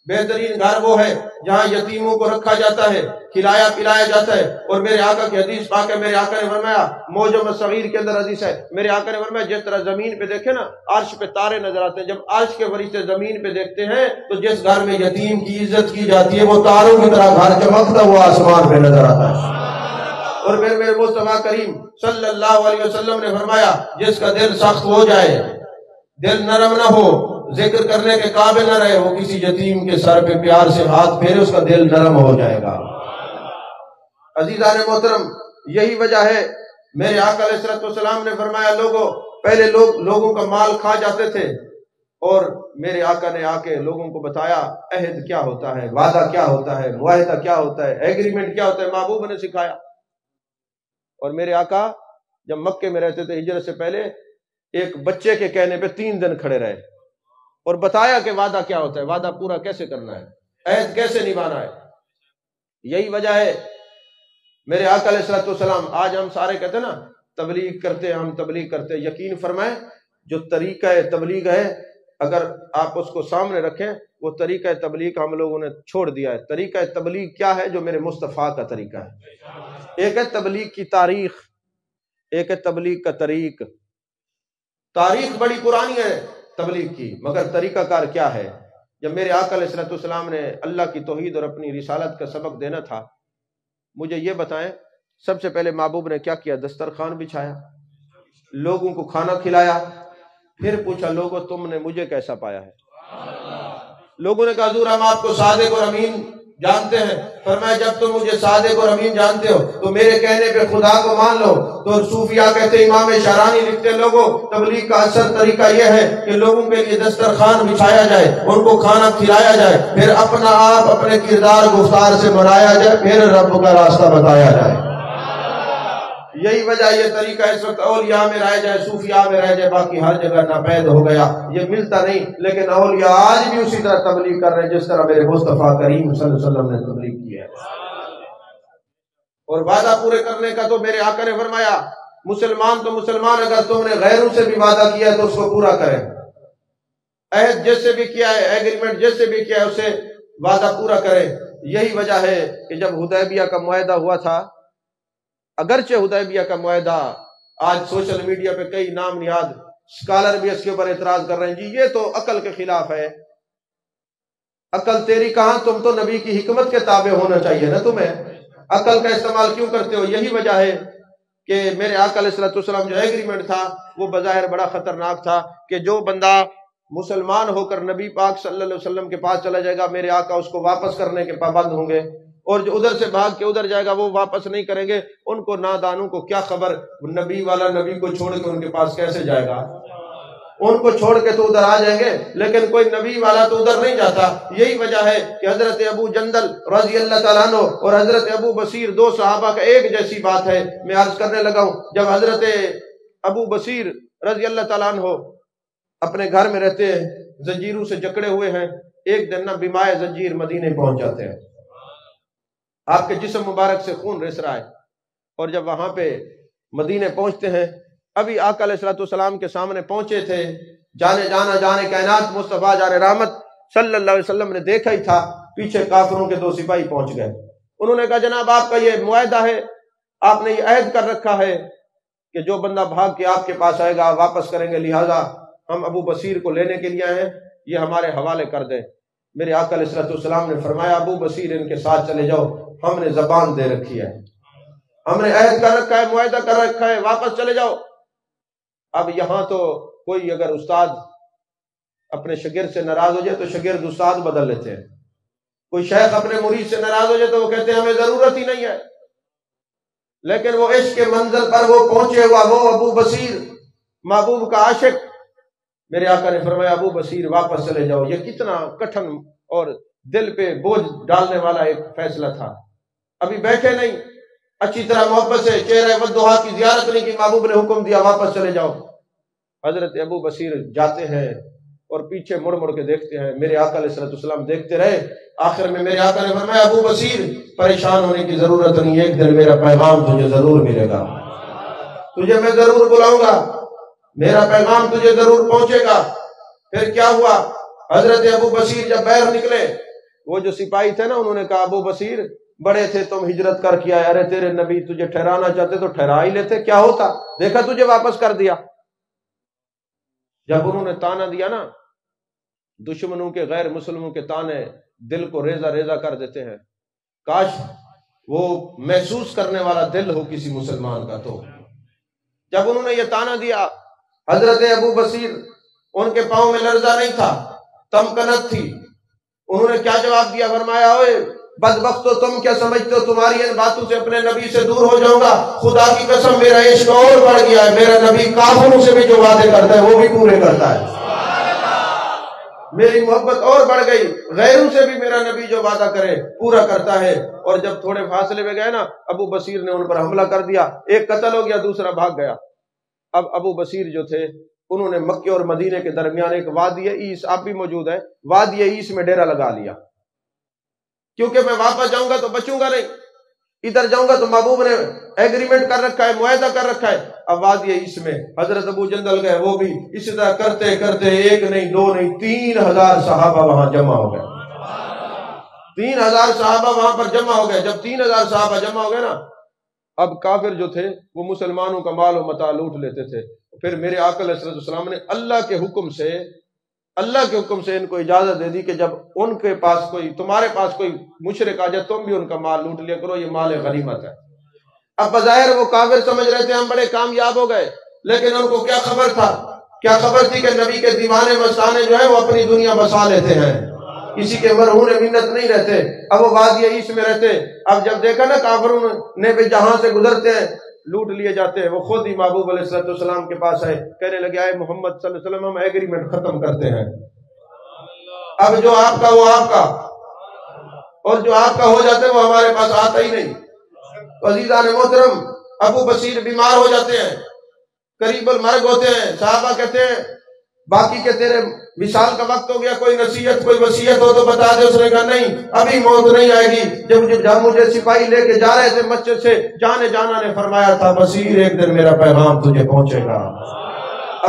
[SPEAKER 1] بہترین گھر وہ ہے جہاں یتیموں کو رکھا جاتا ہے، کھلایا پلایا جاتا ہے۔ اور میرے آقا کی حدیث پاک ہے، میرے آقا نے فرمایا موجم الصغیر کے اندر حدیث ہے، میرے آقا نے فرمایا جس طرح زمین پہ دیکھے نا عرش پہ تارے نظر آتے ہیں، جب عرش کے فرشتے زمین پہ دیکھتے ہیں تو جس گھر میں یتیم کی عزت کی جاتی ہے وہ تاروں کی طرح گھر چمکتا ہوا آسمان پہ نظر آتا ہے۔ اور پھر میرے مصطفیٰ کریم صلی اللہ علیہ وسلم نے فرمایا جس کا دل سخت ہو جائے، دل نرم نہ ہو، ذکر کرنے کے قابل نہ رہے، وہ کسی یتیم کے سر پہ پیار سے ہاتھ پھیرے اس کا دل نرم ہو جائے گا۔ عزیزان محترم، یہی وجہ ہے میرے آقا علیہ السلام نے فرمایا لوگوں پہلے لوگوں کا مال کھا جاتے تھے، اور میرے آقا نے آ کے لوگوں کو بتایا عہد کیا ہوتا ہے، وعدہ کیا ہوتا ہے، معاہدہ کیا ہوتا ہے، ایگریمنٹ کیا ہوتا ہے، محبوب نے سکھایا۔ اور میرے آقا جب مکے میں رہتے تھے ہجرت سے پہلے، ایک بچے کے کہنے پہ 3 دن کھڑے رہے اور بتایا کہ وعدہ کیا ہوتا ہے، وعدہ پورا کیسے کرنا ہے، عہد کیسے نبھانا ہے۔ یہی وجہ ہے میرے آقا علیہ السلام، آج ہم سارے کہتے ہیں نا تبلیغ کرتے، ہم تبلیغ کرتے، یقین فرمائیں جو طریقہ تبلیغ ہے اگر آپ اس کو سامنے رکھیں، وہ طریقہ تبلیغ ہم لوگوں نے چھوڑ دیا ہے۔ طریقہ تبلیغ کیا ہے؟ جو میرے مصطفیٰ کا طریقہ ہے۔ ایک ہے تبلیغ کی تاریخ، ایک ہے تبلیغ کا طریق۔ تاریخ بڑی پرانی ہے تبلیغ کی، مگر طریقہ کار کیا ہے؟ جب میرے آقا علیہ السلام نے اللہ کی توحید اور اپنی رسالت کا سبق دینا تھا، مجھے یہ بتائیں سب سے پہلے محبوب نے کیا کیا؟ دسترخوان بچھایا، لوگوں کو کھانا کھلایا، پھر پوچھا لوگوں تم نے مجھے کیسا پایا ہے؟ لوگوں نے کہا حضور ہم آپ کو صادق اور امین جانتے ہیں؟ فرمایا جب تم مجھے صادق اور امین جانتے ہو تو میرے کہنے پہ خدا کو مان لو۔ تو صوفیاء کہتے ہیں، امام شارانی لکھتے ہیں، لوگوں تبلیغ کا اصل طریقہ یہ ہے کہ لوگوں کے لیے دسترخوان بچھایا جائے، ان کو کھانا کھلایا جائے، پھر اپنا آپ اپنے کردار گفتار سے بنایا جائے، پھر رب کا راستہ بتایا جائے۔ یہی وجہ یہ طریقہ اس وقت اولیاء میں رہ جائے، صوفیاء میں رہ جائے، باقی ہر جگہ ناپید ہو گیا، یہ ملتا نہیں۔ لیکن اولیاء آج بھی اسی طرح تبلیغ کر رہے ہیں جس طرح میرے مصطفیٰ کریم صلی اللہ علیہ وسلم نے تبلیغ کی ہے۔ اور وعدہ پورے کرنے کا تو میرے آقا نے فرمایا، مسلمان تو مسلمان، اگر تم نے غیروں سے بھی وعدہ کیا ہے تو اس کو پورا کرے، عہد جس سے بھی کیا ہے، ایگریمنٹ جس سے بھی کیا ہے، اسے وعدہ پورا کرے۔ یہی وجہ ہے کہ جب حدیبیہ کا معاہدہ ہوا تھا، اگرچہ حدیبیہ کا معاہدہ آج سوشل میڈیا پہ کئی نام نہاد اسکالر بھی اس کے اوپر اعتراض کر رہے ہیں، جی یہ تو عقل کے خلاف ہے۔ عقل تیری کہاں، تم تو نبی کی حکمت کے تابع ہونا چاہیے نا، تمہیں عقل کا استعمال کیوں کرتے ہو؟ یہی وجہ ہے کہ میرے آقا علیہ السلام جو ایگریمنٹ تھا وہ بظاہر بڑا خطرناک تھا کہ جو بندہ مسلمان ہو کر نبی پاک صلی اللہ علیہ وسلم کے پاس چلا جائے گا، میرے آقا اس کو واپس کرنے کے پابند ہوں گے، اور جو ادھر سے بھاگ کے ادھر جائے گا وہ واپس نہیں کریں گے۔ ان کو نادانوں کو کیا خبر، نبی والا نبی کو چھوڑ کے ان کے پاس کیسے جائے گا؟ ان کو چھوڑ کے تو ادھر آ جائیں گے، لیکن کوئی نبی والا تو ادھر نہیں جاتا۔ یہی وجہ ہے کہ حضرت ابو جندل رضی اللہ تعالیٰ عنہ اور حضرت ابو بصیر دو صحابہ کا ایک جیسی بات ہے۔ میں عرض کرنے لگا ہوں، جب حضرت ابو بصیر رضی اللہ تعالیٰ عنہ اپنے گھر میں رہتے ہیں، زنجیروں سے جکڑے ہوئے ہیں، ایک دن نہ بیمائے زنجیر مدینے پہنچ جاتے ہیں، آپ کے جسم مبارک سے خون رس رہا ہے، اور جب وہاں پہ مدینے پہنچتے ہیں، ابھی آقا علیہ السلام کے سامنے پہنچے تھے، جانے کائنات مصطفیٰ جان رحمت صلی اللہ علیہ وسلم نے دیکھا ہی تھا، پیچھے کافروں کے دو سپاہی پہنچ گئے۔ انہوں نے کہا جناب آپ کا یہ معاہدہ ہے، آپ نے یہ عہد کر رکھا ہے کہ جو بندہ بھاگ کے آپ کے پاس آئے گا واپس کریں گے، لہٰذا ہم ابو بصیر کو لینے کے لیے آئے ہیں، یہ ہمارے حوالے کر دیں۔ میرے آقا علیہ السلام نے فرمایا ابو بصیر ان کے ساتھ چلے جاؤ، ہم نے زبان دے رکھی ہے، ہم نے عہد کر رکھا ہے، معاہدہ کر رکھا ہے، واپس چلے جاؤ۔ اب یہاں تو کوئی اگر استاد اپنے شاگرد سے ناراض ہو جائے تو شاگرد استاد بدل لیتے ہیں، کوئی شیخ اپنے مرید سے ناراض ہو جائے تو وہ کہتے ہیں ہمیں ضرورت ہی نہیں ہے، لیکن وہ عشق کے منزل پر وہ پہنچے ہوا وہ ابو بصیر محبوب کا عاشق، میرے آقا نے فرمایا ابو بصیر واپس چلے جاؤ۔ یہ کتنا کٹھن اور دل پہ بوجھ ڈالنے والا ایک فیصلہ تھا۔ ابھی بیٹھے نہیں، اچھی طرح محبت سے چہرہ ودہا کی زیارت نہیں کی، محبوب نے حکم دیا واپس چلے جاؤ۔ حضرت ابو بصیر جاتے ہیں اور پیچھے مڑ مڑ کے دیکھتے ہیں، میرے آقا علیہ السلام دیکھتے رہے۔ آخر میں میرے آقا نے فرمایا ابو بصیر پریشان ہونے کی ضرورت نہیں، ایک دن میرا پیغام تجھے ضرور ملے گا، تجھے میں ضرور بلاؤں گا، میرا پیغام تجھے ضرور پہنچے گا۔ پھر کیا ہوا، حضرت ابو بصیر جب باہر نکلے، وہ جو سپاہی تھے نا انہوں نے کہا ابو بصیر بڑے تھے تم ہجرت کر کے آئے، ارے تیرے نبی تجھے ٹھہرانا چاہتے تو ٹھہرا ہی لیتے، کیا ہوتا، دیکھا تجھے واپس کر دیا۔ جب انہوں نے تانا دیا نا، دشمنوں کے غیر مسلموں کے تانے دل کو ریزہ ریزہ کر دیتے ہیں، کاش وہ محسوس کرنے والا دل ہو کسی مسلمان کا۔ تو جب انہوں نے یہ تانا دیا، حضرت ابو بصیر ان کے پاؤں میں لرزہ نہیں تھا، تمکنت تھی۔ انہوں نے کیا جواب دیا، فرمایا اوے بدبختو تم کیا سمجھتے ہو تمہاری ان باتوں سے اپنے نبی سے دور ہو جاؤں گا؟ خدا کی قسم میرا عشق اور بڑھ گیا ہے، میرا نبی کافروں سے بھی جو وعدے کرتا ہے وہ بھی پورے کرتا ہے، میری محبت اور بڑھ گئی، غیروں سے بھی میرا نبی جو وعدہ کرے پورا کرتا ہے۔ اور جب تھوڑے فاصلے میں گئے نا، ابو بصیر نے ان پر حملہ کر دیا، ایک قتل ہو گیا دوسرا بھاگ گیا۔ اب ابو بصیر جو تھے انہوں نے مکے اور مدینے کے درمیان ایک وادی ایس، آپ بھی موجود ہے، وادی ایس میں ڈیرا لگا لیا، کیونکہ میں واپس جاؤں گا تو بچوں گا نہیں، ادھر جاؤں گا تو محبوب نے ایگریمنٹ کر رکھا ہے، معاہدہ کر رکھا ہے۔ اب وادی اس میں حضرت ابو جندل گئے، وہ بھی اسی طرح کرتے کرتے ایک نہیں دو نہیں 3000 صحابہ وہاں جمع ہو گئے، 3000 صحابہ وہاں پر جمع ہو گئے۔ جب 3000 صحابہ جمع ہو گئے نا، اب کافر جو تھے وہ مسلمانوں کا مال و متاع لوٹ لیتے تھے۔ پھر میرے آقا علیہ السلام نے اللہ کے حکم سے ان کو اجازت دے دی کہ جب ان کے پاس کوئی، تمہارے پاس کوئی مشرک آ جائے تم بھی ان کا مال لوٹ لیا کرو، یہ مال غنیمت ہے۔ اب بظاہر وہ کافر سمجھ رہے تھے ہم بڑے کامیاب ہو گئے، لیکن ان کو کیا خبر تھا، کیا خبر تھی کہ نبی کے دیوانے مستانے جو ہے وہ اپنی دنیا بسا لیتے ہیں، کسی کے مرہون منت نہیں رہتے، اب وہ وادی عیش میں رہتے۔ اب جب دیکھا نا کافروں نے بھی جہاں سے گزرتے ہیں لوٹ لیے جاتے ہیں، وہ خود ہی محبوب علیہ السلام کے پاس آئے، کہنے لگے آئے محمد صلی اللہ علیہ وسلم ہم ایگریمنٹ ختم کرتے ہیں، اب جو آپ کا وہ آپ کا، اور جو آپ کا ہو جاتا ہے وہ ہمارے پاس آتا ہی نہیں۔ عزیزان محترم، ابو بصیر بیمار ہو جاتے ہیں، قریب المرگ ہوتے ہیں، صحابہ کہتے ہیں باقی کہ تیرے وصال کا وقت ہو گیا، کوئی نصیحت کوئی وصیت ہو تو بتا دے۔ اس نے کہا نہیں، ابھی موت نہیں آئے گی۔ جب مجھے سپاہی لے کے جا رہے تھے مسجد سے، جانا نے فرمایا تھا بصیر ایک دن میرا پیغام تجھے پہنچے گا،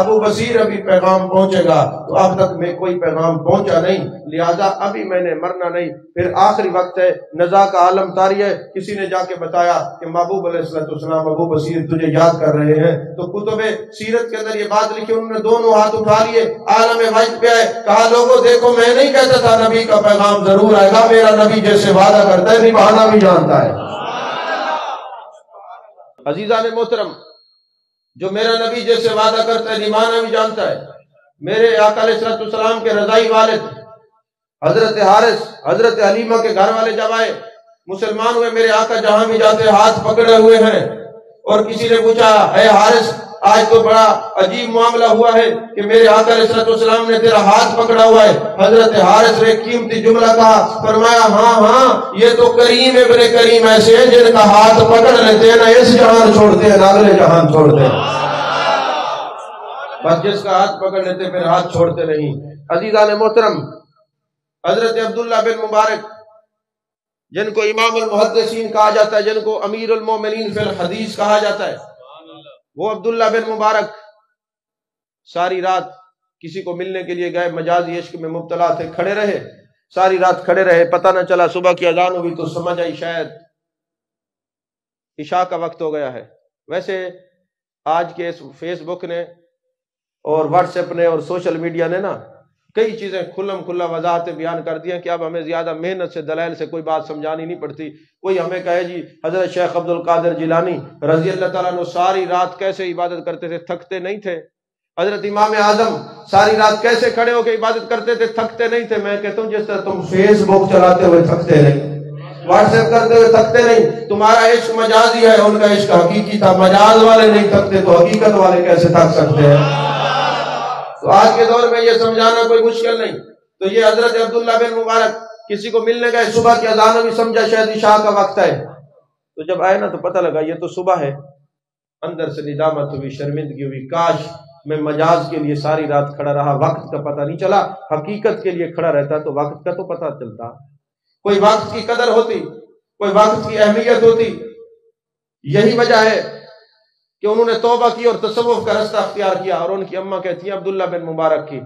[SPEAKER 1] ابو بصیر ابھی پیغام پہنچے گا، تو اب تک میں کوئی پیغام پہنچا نہیں، لہذا ابھی میں نے مرنا نہیں۔ پھر آخری وقت ہے، نزا کا عالم طاری ہے، کسی نے جا کے بتایا کہ محبوب علیہ السلام ابو بصیر تجھے یاد کر رہے ہیں، تو کتب سیرت کے اندر یہ بات لکھی، انہوں نے دونوں ہاتھ اٹھا لیے، عالم غیب پہ آئے، کہا لوگوں دیکھو میں نہیں کہتا تھا نبی کا پیغام ضرور آئے گا، میرا نبی جیسے وعدہ کرتا ہے نبھانا بھی جانتا ہے۔ عزیزان محترم، جو میرا نبی جیسے وعدہ کرتا ہے نبھانا بھی جانتا ہے۔ میرے آقا علیہ السلام کے رضائی والد حضرت حارث، حضرت حلیمہ کے گھر والے جب آئے، مسلمان ہوئے، میرے آقا جہاں بھی جاتے ہاتھ پکڑے ہوئے ہیں، اور کسی نے پوچھا اے حارث آج تو بڑا عجیب معاملہ ہوا ہے کہ میرے آقا علیہ السلام نے تیرا ہاتھ پکڑا ہوا ہے۔ حضرت حارث نے ایک قیمتی جملہ کہا، فرمایا ہاں یہ تو کریم ابن کریم ایسے ہیں جن کا ہاتھ پکڑ لیتے ہیں نہ اس جہان چھوڑتے ہیں نہ اگلے جہان چھوڑتے ہیں، بس جس کا ہاتھ پکڑ لیتے پھر ہاتھ چھوڑتے نہیں۔ عزیزان محترم، حضرت عبداللہ بن مبارک جن کو امام المحدثین کہا جاتا ہے، جن کو امیر المومنین فی الحدیث کہا جاتا ہے، وہ عبداللہ بن مبارک ساری رات کسی کو ملنے کے لیے گئے، مجازی عشق میں مبتلا تھے، کھڑے رہے، ساری رات کھڑے رہے، پتہ نہ چلا، صبح کی اذان ہوئی تو سمجھ آئی شاید عشاء کا وقت ہو گیا ہے۔ ویسے آج کے اس فیس بک نے اور واٹس ایپ نے اور سوشل میڈیا نے نا کئی چیزیں کھلم کھلا وضاحتیں بیان کر دی ہیں کہ اب ہمیں زیادہ محنت سے دلائل سے کوئی بات سمجھانی نہیں پڑتی۔ کوئی ہمیں کہے جی حضرت شیخ عبد القادر جیلانی رضی اللہ تعالیٰ عنہ ساری رات کیسے عبادت کرتے تھے، تھکتے نہیں تھے؟ حضرت امام اعظم ساری رات کیسے کھڑے ہو کے عبادت کرتے تھے، تھکتے نہیں تھے؟ میں کہتا ہوں جس طرح تم فیس بک چلاتے ہوئے تھکتے نہیں، واٹس ایپ کرتے ہوئے تھکتے نہیں، تمہارا عشق مجازی ہے، ان کا عشق حقیقی تھا، مجاز والے نہیں تھکتے تو حقیقت والے کیسے تھک سکتے ہیں؟ تو آج کے دور میں یہ سمجھانا کوئی مشکل نہیں۔ تو یہ حضرت عبداللہ بن مبارک کسی کو ملنے گئے، صبح کی اذان بھی سمجھا شاید عشاء کا وقت ہے، تو جب آئے نا تو پتہ لگا یہ تو صبح ہے، اندر سے ندامت ہوئی، شرمندگی ہوئی، کاش میں مجاز کے لیے ساری رات کھڑا رہا، وقت کا پتہ نہیں چلا، حقیقت کے لیے کھڑا رہتا تو وقت کا تو پتہ چلتا، کوئی وقت کی قدر ہوتی، کوئی وقت کی اہمیت ہوتی۔ یہی وجہ ہے کہ انہوں نے توبہ کی اور تصوف کا رستہ اختیار کیا، اور ان کی اماں کہتی ہیں عبداللہ بن مبارک کی،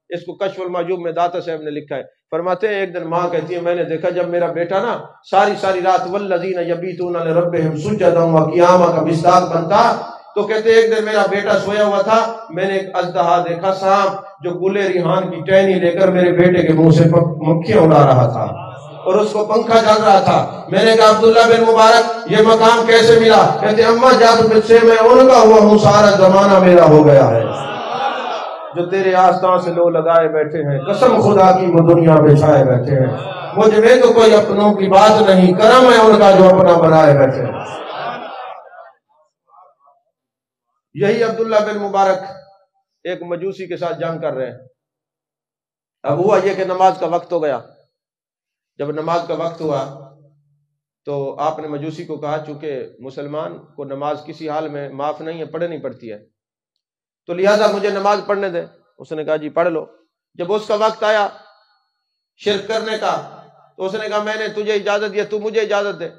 [SPEAKER 1] اس کو کشف المحجوب میں داتا صاحب نے لکھا ہے، فرماتے ہیں ایک دن ماں کہتی ہے میں نے دیکھا جب میرا بیٹا نا ساری رات والذین یبیتون لربہم سجدا وقیاما کا مصداق بنتا، تو کہتے ایک دن میرا بیٹا سویا ہوا تھا، میں نے ایک اژدہا دیکھا سانپ جو گلے ریحان کی ٹہنی لے کر میرے بیٹے کے منہ سے مکھیاں اڑا رہا تھا اور اس کو پنکھا چل رہا تھا۔ میں نے کہا عبداللہ بن مبارک یہ مقام کیسے ملا؟ کہتے اماں جب سے میں ان کا ہوا ہوں سارا زمانہ میرا ہو گیا ہے، جو تیرے آستان سے لو لگائے بیٹھے ہیں، قسم خدا کی وہ دنیا بچھائے بیٹھے ہیں، مجھ میں تو کوئی اپنوں کی بات نہیں، کرم ہے ان کا جو اپنا بنائے بیٹھے ہیں۔ یہی عبداللہ بن مبارک ایک مجوسی کے ساتھ جنگ کر رہے ہیں۔ اب ہوا یہ کہ نماز کا وقت ہو گیا، جب نماز کا وقت ہوا تو آپ نے مجوسی کو کہا چونکہ مسلمان کو نماز کسی حال میں معاف نہیں ہے، پڑھنی پڑتی ہے، تو لہذا مجھے نماز پڑھنے دے۔ اس نے کہا جی پڑھ لو۔ جب اس کا وقت آیا شرک کرنے کا تو اس نے کہا میں نے تجھے اجازت دیا، تو مجھے اجازت دے۔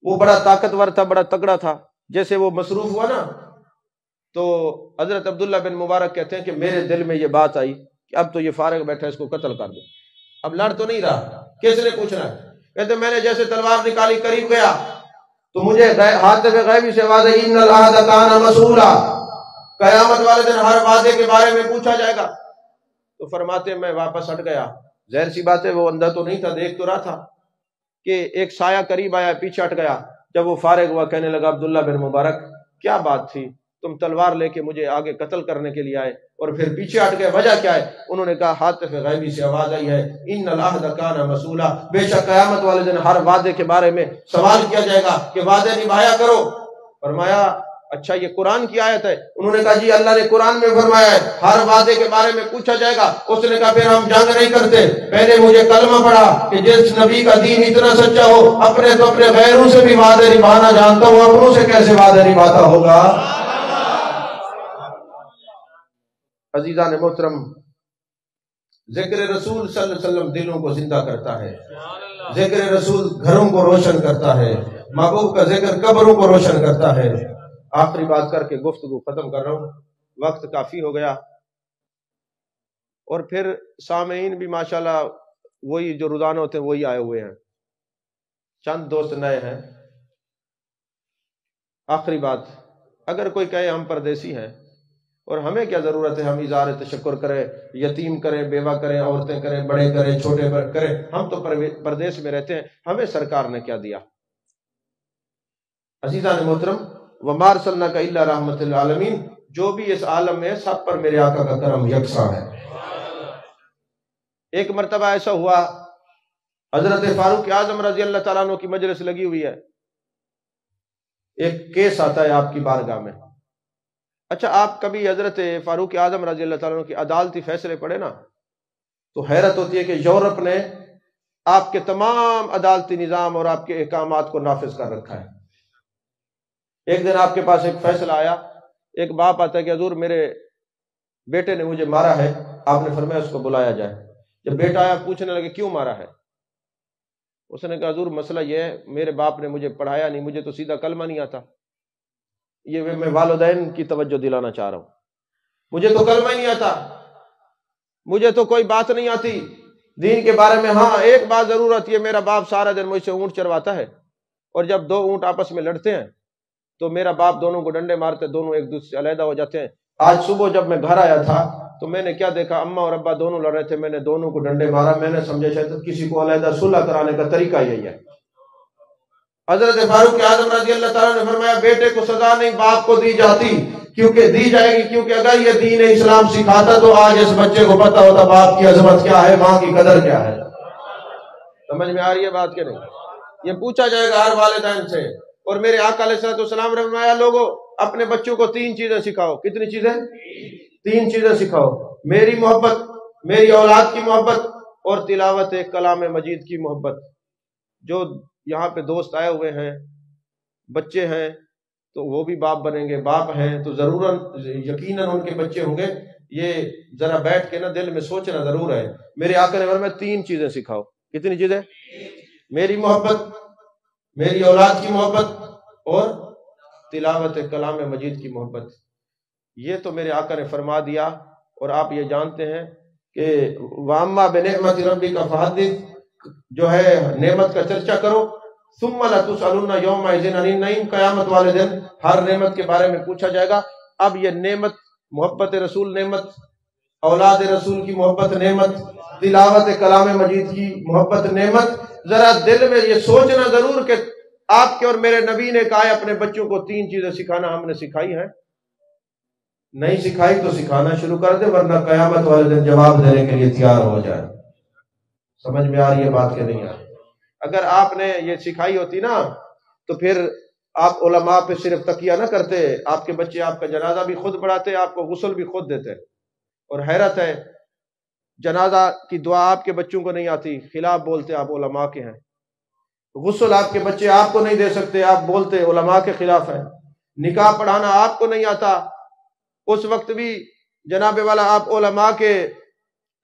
[SPEAKER 1] وہ بڑا طاقتور تھا، بڑا تگڑا تھا، جیسے وہ مصروف ہوا نا تو حضرت عبداللہ بن مبارک کہتے ہیں کہ میرے دل میں یہ بات آئی کہ اب تو یہ فارغ بیٹھا ہے، اس کو قتل کر دو۔ اب لڑ تو نہیں رہا، کس نے پوچھنا ہے؟ کہتے میں نے جیسے تلوار نکالی قریب گیا تو مجھے ہاتھ غیبی سے آواز آئی ان العہد کان مسئولا، قیامت والے دن ہر وعدے کے بارے میں پوچھا جائے گا۔ تو فرماتے میں واپس ہٹ گیا، ظاہر سی بات ہے وہ اندھا تو نہیں تھا، دیکھ تو رہا تھا کہ ایک سایہ قریب آیا، پیچھے ہٹ گیا۔ جب وہ فارغ ہوا کہنے لگا عبداللہ بن مبارک کیا بات تھی؟ تم تلوار لے کے مجھے آگے قتل کرنے کے لیے آئے اور پھر پیچھے ہٹ گئے، وجہ کیا ہے؟ انہوں نے کہا حاطف غیبی سے آواز آئی ہے، ان العہد کان مسئولا، بے شک قیامت والے دن ہر وعدے کے بارے میں سوال کیا جائے گا کہ وعدے نبھایا کرو۔ فرمایا اچھا یہ قرآن کی آیت ہے؟ انہوں نے کہا جی اللہ نے قرآن میں فرمایا ہے ہر وعدے کے بارے میں پوچھا جائے گا۔ اس نے کہا پھر ہم جنگ نہیں کرتے، پہلے مجھے کلمہ پڑھا کہ جس نبی کا دین اتنا سچا ہو، اپنے تو اپنے غیروں سے بھی وعدے نبھانا جانتا ہوں، اپنوں سے کیسے وعدے نبھاتا ہوگا؟ عزیزان محترم، ذکر رسول صلی اللہ علیہ وسلم دلوں کو زندہ کرتا ہے، ذکر رسول گھروں کو روشن کرتا ہے، محبوب کا ذکر قبروں کو روشن کرتا ہے۔ آخری بات کر کے گفتگو ختم کر رہا ہوں، وقت کافی ہو گیا، اور پھر سامعین بھی ماشاءاللہ وہی جو روزانہ ہوتے ہیں وہی آئے ہوئے ہیں، چند دوست نئے ہیں۔ آخری بات، اگر کوئی کہے ہم پردیسی ہیں اور ہمیں کیا ضرورت ہے ہم اظہار تشکر کریں، یتیم کریں، بیوہ کریں، عورتیں کریں، بڑے کریں، چھوٹے کریں، ہم تو پردیس میں رہتے ہیں، ہمیں سرکار نے کیا دیا؟ عزیزان محترم، وَمَا أَرْسَلْنَاكَ إِلَّا رَحْمَةً لِلْعَالَمِينَ، جو بھی اس عالم میں سب پر میرے آقا کا کرم یکساں ہے۔ ایک مرتبہ ایسا ہوا، حضرت فاروق اعظم رضی اللہ تعالیٰ عنہ کی مجلس لگی ہوئی ہے، ایک کیس آتا ہے آپ کی بارگاہ میں۔ اچھا آپ کبھی حضرت فاروق اعظم رضی اللہ تعالیٰ عنہ کی عدالتی فیصلے پڑھے نا تو حیرت ہوتی ہے کہ یورپ نے آپ کے تمام عدالتی نظام اور آپ کے احکامات کو نافذ کر رکھا ہے۔ ایک دن آپ کے پاس ایک فیصلہ آیا، ایک باپ آتا ہے کہ حضور میرے بیٹے نے مجھے مارا ہے، آپ نے فرمایا اس کو بلایا جائے۔ جب بیٹا آیا پوچھنے لگے کیوں مارا ہے؟ اس نے کہا حضور مسئلہ یہ ہے میرے باپ نے مجھے پڑھایا نہیں، مجھے تو سیدھا کلمہ نہیں آتا، یہ میں والدین کی توجہ دلانا چاہ رہا ہوں، مجھے تو کلمہ ہی نہیں آتا، مجھے تو کوئی بات نہیں آتی دین کے بارے میں۔ ہاں ایک بات ضرور آتی ہے، میرا باپ سارا دن مجھ سے اونٹ چرواتا ہے، اور جب دو اونٹ آپس میں لڑتے ہیں تو میرا باپ دونوں کو ڈنڈے مارتے، دونوں ایک دوسرے سے علیحدہ ہو جاتے ہیں۔ آج صبح جب میں گھر آیا تھا تو میں نے کیا دیکھا، اماں اور ابا دونوں لڑ رہے تھے، میں نے دونوں کو ڈنڈے مارا، میں نے سمجھا شاید کسی کو علیحدہ صلح کرانے کا طریقہ یہی ہے۔ حضرت فاروق اعظم رضی اللہ تعالیٰ نے فرمایا بیٹے کو سزا نہیں باپ کو دی جاتی، کیونکہ دی جائے گی، کیونکہ اگر یہ دین اسلام سکھاتا تو آج اس بچے کو پتہ ہوتا باپ کی عظمت کیا ہے، ماں کی قدر کیا ہے۔ سمجھ میں آ رہی ہے بات کہ نہیں؟ یہ پوچھا جائے گا ہر والدین سے۔ اور میرے آقا علیہ السلام نے فرمایا لوگوں اپنے بچوں کو 3 چیزیں سکھاؤ۔ کتنی چیزیں؟ 3 چیزیں سکھاؤ، میری محبت، میری اولاد کی محبت، اور تلاوت کلام مجید کی محبت۔ جو یہاں پہ دوست آئے ہوئے ہیں، بچے ہیں تو وہ بھی باپ بنیں گے، باپ ہیں تو ضرور یقیناً ان کے بچے ہوں گے۔ یہ ذرا بیٹھ کے نا دل میں سوچنا ضرور ہے۔ میرے آقا نے فرمایا 3 چیزیں سکھاؤ۔ کتنی چیزیں؟ میری محبت، میری اولاد کی محبت، اور تلاوت کلام مجید کی محبت۔ یہ تو میرے آقا نے فرما دیا، اور آپ یہ جانتے ہیں کہ وَأَمَّا بِنِعْمَةِ رَبِّكَ فَحَدِّثْ، جو ہے نعمت کا چرچا کرو۔ ثُمَّ لَتُسْأَلُنَّ يَوْمَئِذٍ عَنِ النَّعِيمِ، قیامت والے دن ہر نعمت کے بارے میں پوچھا جائے گا۔ اب یہ نعمت، محبت رسول نعمت، اولاد رسول کی محبت نعمت، تلاوت کلام مجید کی محبت نعمت۔ ذرا دل میں یہ سوچنا ضرور کہ آپ کے اور میرے نبی نے کہا ہے اپنے بچوں کو 3 چیزیں سکھانا، ہم نے سکھائی ہیں؟ نہیں سکھائی تو سکھانا شروع کر دے، ورنہ قیامت والے دن جواب دینے کے لیے تیار ہو جائے۔ سمجھ میں آ رہی ہے بات کہ نہیں آ رہی؟ اگر آپ نے یہ سکھائی ہوتی نا تو پھر آپ علماء پہ صرف تکیہ نہ کرتے، آپ کے بچے آپ کا جنازہ بھی خود پڑھاتے، آپ کو غسل بھی خود دیتے۔ اور حیرت ہے جنازہ کی دعا آپ کے بچوں کو نہیں آتی، خلاف بولتے آپ علماء کے ہیں۔ غسل آپ کے بچے آپ کو نہیں دے سکتے، آپ بولتے علماء کے خلاف ہیں۔ نکاح پڑھانا آپ کو نہیں آتا، اس وقت بھی جناب والا آپ علماء کے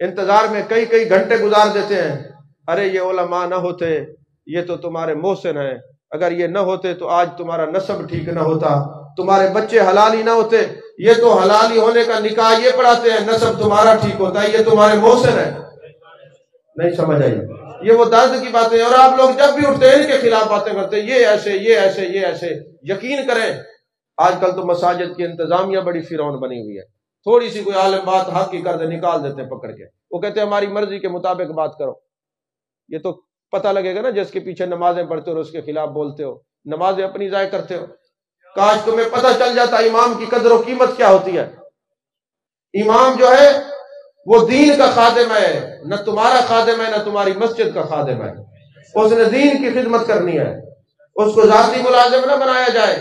[SPEAKER 1] انتظار میں کئی کئی گھنٹے گزار دیتے ہیں۔ ارے یہ علماء نہ ہوتے، یہ تو تمہارے محسن ہیں، اگر یہ نہ ہوتے تو آج تمہارا نسب ٹھیک نہ ہوتا، تمہارے بچے حلال ہی نہ ہوتے، یہ تو حلال ہی ہونے کا نکاح یہ پڑھاتے ہیں، نسب تمہارا ٹھیک ہوتا ہے، یہ تمہارے محسن ہیں۔ نہیں سمجھ آئی؟ یہ وہ درد کی باتیں ہیں، اور آپ لوگ جب بھی اٹھتے ہیں ان کے خلاف باتیں کرتے ہیں، یہ ایسے یہ ایسے یہ ایسے۔ یقین کریں آج کل تو مساجد کی انتظامیہ بڑی فرعون بنی ہوئی ہے، تھوڑی سی کوئی عالم بات حق کی کر دے نکال دیتے ہیں پکڑ کے، وہ کہتے ہیں ہماری مرضی کے مطابق بات کرو۔ یہ تو پتہ لگے گا نا جس کے پیچھے نمازیں پڑھتے ہو اور اس کے خلاف بولتے ہو، نمازیں اپنی ضائع کرتے ہو۔ کاش تمہیں پتہ چل جاتا امام کی قدر و قیمت کیا ہوتی ہے۔ امام جو ہے وہ دین کا خادم ہے، نہ تمہارا خادم ہے نہ تمہاری مسجد کا خادم ہے۔ اس نے دین کی خدمت کرنی ہے، اس کو ذاتی ملازم نہ بنایا جائے۔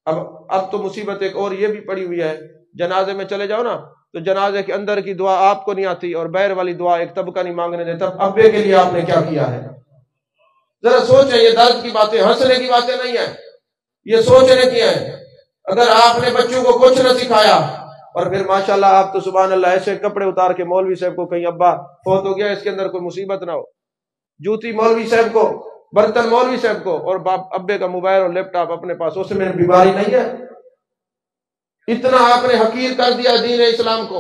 [SPEAKER 1] اب تو مصیبت ایک اور یہ بھی پڑی ہوئی ہے، جنازے میں چلے جاؤ نا تو جنازے کے اندر کی دعا آپ کو نہیں آتی اور بیر والی دعا ایک طبقہ نہیں مانگنے دیتا۔ ابے کے لیے آپ نے کیا کیا ہے؟ ذرا سوچیں، یہ درد کی باتیں، ہنسنے کی باتیں نہیں ہیں، یہ سوچنے کی ہیں۔ اگر آپ نے بچوں کو کچھ نہ سکھایا اور پھر ماشاءاللہ آپ تو سبحان اللہ ایسے کپڑے اتار کے مولوی صاحب کو کہیں ابا فوت ہو گیا اس کے اندر کوئی مصیبت نہ ہو، جوتی مولوی صاحب کو، برتن مولوی صاحب کو، اور باپ ابے کا موبائل اور لیپ ٹاپ اپنے پاس، اس میں بیماری نہیں ہے؟ اتنا آپ نے حقیر کر دیا دین اسلام کو۔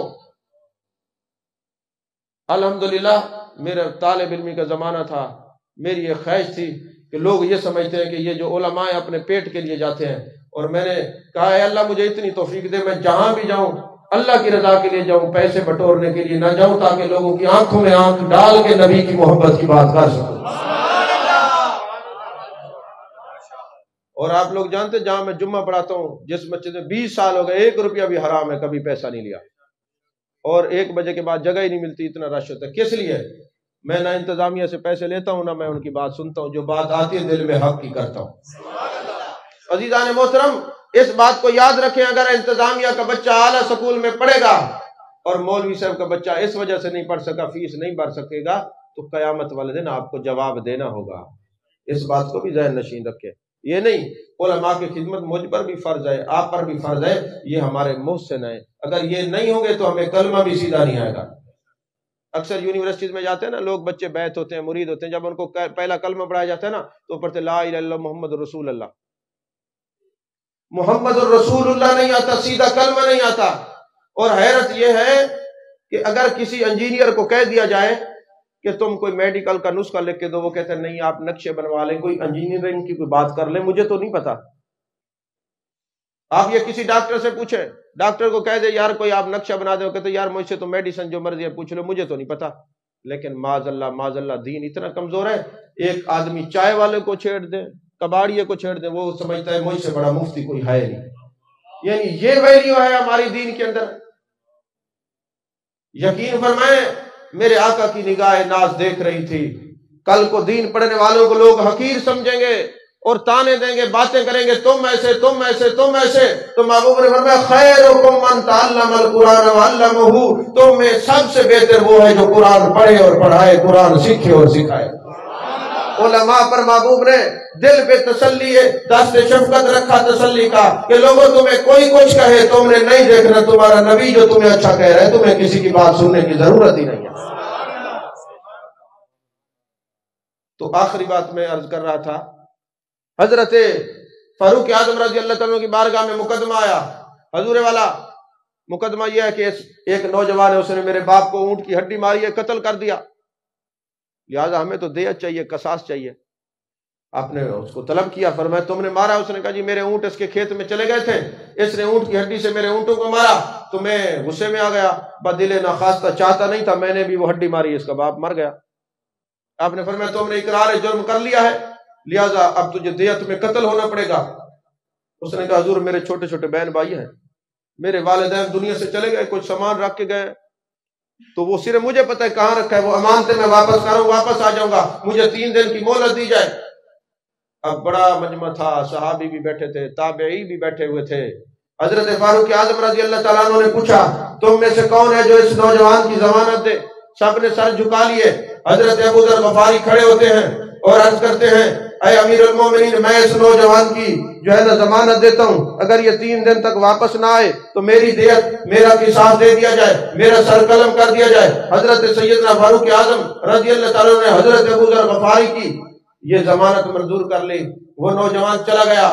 [SPEAKER 1] الحمدللہ میرا طالب علمی کا زمانہ تھا، میری یہ خواہش تھی کہ لوگ یہ سمجھتے ہیں کہ یہ جو علماء اپنے پیٹ کے لیے جاتے ہیں، اور میں نے کہا ہے اللہ مجھے اتنی توفیق دے میں جہاں بھی جاؤں اللہ کی رضا کے لیے جاؤں، پیسے بٹورنے کے لیے نہ جاؤں، تاکہ لوگوں کی آنکھوں میں آنکھ ڈال کے نبی کی محبت کی بات کر سکوں۔ اور آپ لوگ جانتے ہیں جہاں میں جمعہ پڑھاتا ہوں جس مسجد میں 20 سال ہو گئے 1 روپیہ بھی حرام ہے، کبھی پیسہ نہیں لیا، اور 1 بجے کے بعد جگہ ہی نہیں ملتی، اتنا رش ہوتا ہے۔ کس لیے؟ میں نہ انتظامیہ سے پیسے لیتا ہوں نہ میں ان کی بات سنتا ہوں، جو بات آتی ہے دل میں حق کی کرتا ہوں۔ عزیزان محترم، اس بات کو یاد رکھیں، اگر انتظامیہ کا بچہ اعلیٰ سکول میں پڑھے گا اور مولوی صاحب کا بچہ اس وجہ سے نہیں پڑھ سکا، فیس نہیں بھر سکے گا، تو قیامت والے دن آپ کو جواب دینا ہوگا۔ اس بات کو بھی ذہن نشین رکھیں۔ یہ نہیں علماء کی خدمت مجھ پر بھی فرض ہے، آپ پر بھی فرض ہے، یہ ہمارے محسن ہیں، اگر یہ نہیں ہوں گے تو ہمیں کلمہ بھی سیدھا نہیں آئے گا۔ اکثر یونیورسٹیز میں جاتے ہیں نا لوگ، بچے بیعت ہوتے ہیں، مرید ہوتے ہیں، جب ان کو پہلا کلمہ پڑھایا جاتا ہے نا تو پڑھتے لا الہ الا اللہ محمد رسول اللہ۔ محمد الرسول اللہ نہیں آتا، سیدھا کلمہ نہیں آتا۔ اور حیرت یہ ہے کہ اگر کسی انجینئر کو کہہ دیا جائے کہ تم کوئی میڈیکل کا نسخہ لکھ کے دو، وہ کہتے ہیں نہیں آپ نقشے بنوا لیں، کوئی انجینئرنگ کی کوئی بات کر لیں، مجھے تو نہیں پتا۔ آپ یہ کسی ڈاکٹر سے پوچھیں، ڈاکٹر کو کہہ دے یار کوئی آپ نقشہ بنا دے، وہ کہتے ہیں یار مجھ سے تو میڈیسن جو مرضی ہے پوچھ لو، مجھے تو نہیں پتا۔ لیکن معاذ اللہ دین اتنا کمزور ہے، ایک آدمی چائے والے کو چھیڑ دے، کباڑیے کو چھیڑ دے، وہ سمجھتا ہے مجھ سے بڑا مفتی کوئی ہے نہیں۔ یعنی یہ ویلیو ہے ہماری دین کے اندر۔ یقین فرمائیں میرے آقا کی نگاہ ناز دیکھ رہی تھی، کل کو دین پڑھنے والوں کو لوگ حقیر سمجھیں گے اور تانے دیں گے، باتیں کریں گے، تم ایسے تم ایسے تم ایسے۔ تو محبوب نے فرمایا خیرکم من تعلم القرآن وعلمہ، تم میں سب سے بہتر وہ ہے جو قرآن پڑھے اور پڑھائے، قرآن سیکھے اور سکھائے۔ علماء پر محبوب نے دل پہ تسلی ہے، دست شفقت رکھا تسلی کا کہ لوگوں تمہیں کوئی کچھ کہے تم نے نہیں دیکھنا، تمہارا نبی جو تمہیں اچھا کہہ رہا ہے، تمہیں کسی کی بات سننے کی ضرورت ہی نہیں ہے۔ تو آخری بات میں عرض کر رہا تھا، حضرت فاروق اعظم رضی اللہ تعالیٰ کی بارگاہ میں مقدمہ آیا، حضور والا مقدمہ یہ ہے کہ ایک نوجوان ہے، اس نے میرے باپ کو اونٹ کی ہڈی ماری ہے، قتل کر دیا، لہٰذا ہمیں تو دیت چاہیے، قصاص چاہیے۔ آپ نے اس کو طلب کیا، فرمایا تم نے مارا؟ اس نے کہا جی میرے اونٹ اس کے کھیت میں چلے گئے تھے، اس نے اونٹ کی ہڈی سے میرے اونٹوں کو مارا تو میں غصے میں آ گیا، بدل ناخواستہ چاہتا نہیں تھا، میں نے بھی وہ ہڈی ماری، اس کا باپ مر گیا۔ آپ نے فرمایا تم نے اقرار جرم کر لیا ہے، لہٰذا اب تجھے دیت میں قتل ہونا پڑے گا۔ اس نے کہا حضور میرے چھوٹے چھوٹے بہن بھائی ہیں، میرے والدین دنیا سے چلے گئے، کچھ سامان رکھ کے گئے، تو وہ صرف مجھے پتہ ہے کہاں رکھا ہے، وہ امانتیں میں واپس کروں، واپس آ جاؤں گا، مجھے 3 دن کی مہلت دی جائے۔ اب بڑا مجمع تھا، صحابی بھی بیٹھے تھے، تابعی بھی بیٹھے ہوئے تھے۔ حضرت فاروق اعظم رضی اللہ تعالیٰ عنہ نے پوچھا تم میں سے کون ہے جو اس نوجوان کی ضمانت دے؟ سب نے سر جھکا لیے۔ حضرت ابو ذر غفاری کھڑے ہوتے ہیں اور عرض کرتے ہیں اے امیر المومنین، میں اس نوجوان کی جو ہے نا ضمانت دیتا ہوں، اگر یہ 3 دن تک واپس نہ آئے تو میری دیت، میرا قصاص دے دیا جائے، میرا سر قلم کر دیا جائے۔ حضرت سیدنا فاروق اعظم رضی اللہ تعالیٰ عنہ نے حضرت ابو ذر غفاری کی یہ ضمانت منظور کر لی۔ وہ نوجوان چلا گیا،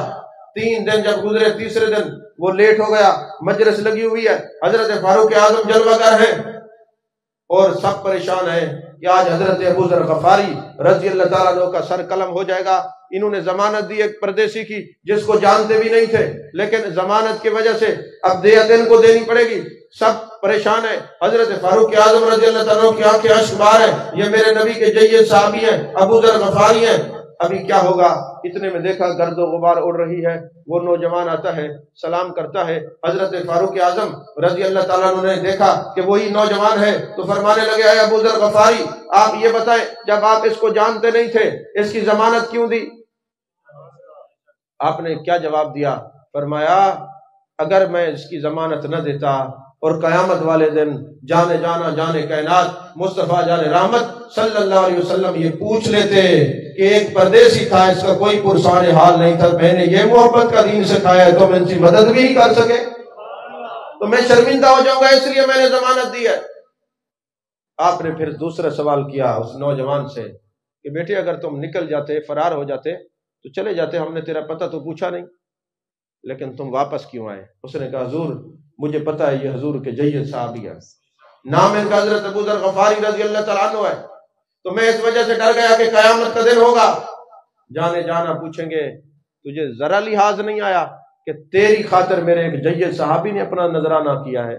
[SPEAKER 1] 3 دن جب گزرے، تیسرے دن وہ لیٹ ہو گیا، مجلس لگی ہوئی ہے، حضرت فاروق اعظم جلوہ گر ہیں اور سب پریشان ہیں کہ آج حضرت ابو ذر غفاری رضی اللہ تعالیٰ عنہ کا سر قلم ہو جائے گا۔ انہوں نے ضمانت دی ایک پردیسی کی جس کو جانتے بھی نہیں تھے، لیکن ضمانت کی وجہ سے اب دیت ان کو دینی پڑے گی، سب پریشان ہیں۔ حضرت فاروق اعظم رضی اللہ تعالیٰ عنہ کی آنکھیں اشک بار ہیں، یہ میرے نبی کے جید صحابی ہیں، ابو ذر غفاری ہیں۔ ابھی کیا ہوگا؟ اتنے میں دیکھا گرد و غبار اڑ رہی ہے، وہ نوجوان آتا ہے، سلام کرتا ہے، حضرت فاروق اعظم رضی اللہ تعالیٰ عنہ نے دیکھا کہ وہی نوجوان ہے تو فرمانے لگے اے ابو ذر غفاری، آپ یہ بتائیں جب آپ اس کو جانتے نہیں تھے اس کی ضمانت کیوں دی؟ آپ نے کیا جواب دیا؟ فرمایا اگر میں اس کی ضمانت نہ دیتا اور قیامت والے دن جانے جانا جانے کائنات مصطفیٰ جان رحمت صلی اللہ علیہ وسلم یہ پوچھ لیتے کہ ایک پردیسی تھا، اس کا کوئی پرسان حال نہیں تھا، میں نے یہ محبت کا دین سکھایا ہے تو میں ان کی مدد بھی نہیں کر سکے تو میں شرمندہ ہو جاؤں گا، اس لیے میں نے ضمانت دی ہے۔ آپ نے پھر دوسرا سوال کیا اس نوجوان سے کہ بیٹے اگر تم نکل جاتے، فرار ہو جاتے تو چلے جاتے، ہم نے تیرا پتہ تو پوچھا نہیں، لیکن تم واپس کیوں آئے؟ اس نے کہا حضور مجھے پتہ ہے یہ حضور کے جید صحابی ہے، نام ان کا حضرت ابو ذر غفاری رضی اللہ تعالیٰ عنہ ہے، تو میں اس وجہ سے ڈر گیا کہ قیامت کا دن ہوگا، جانے جانا پوچھیں گے تجھے ذرا لحاظ نہیں آیا کہ تیری خاطر میرے ایک جید صحابی نے اپنا نذرانہ کیا ہے،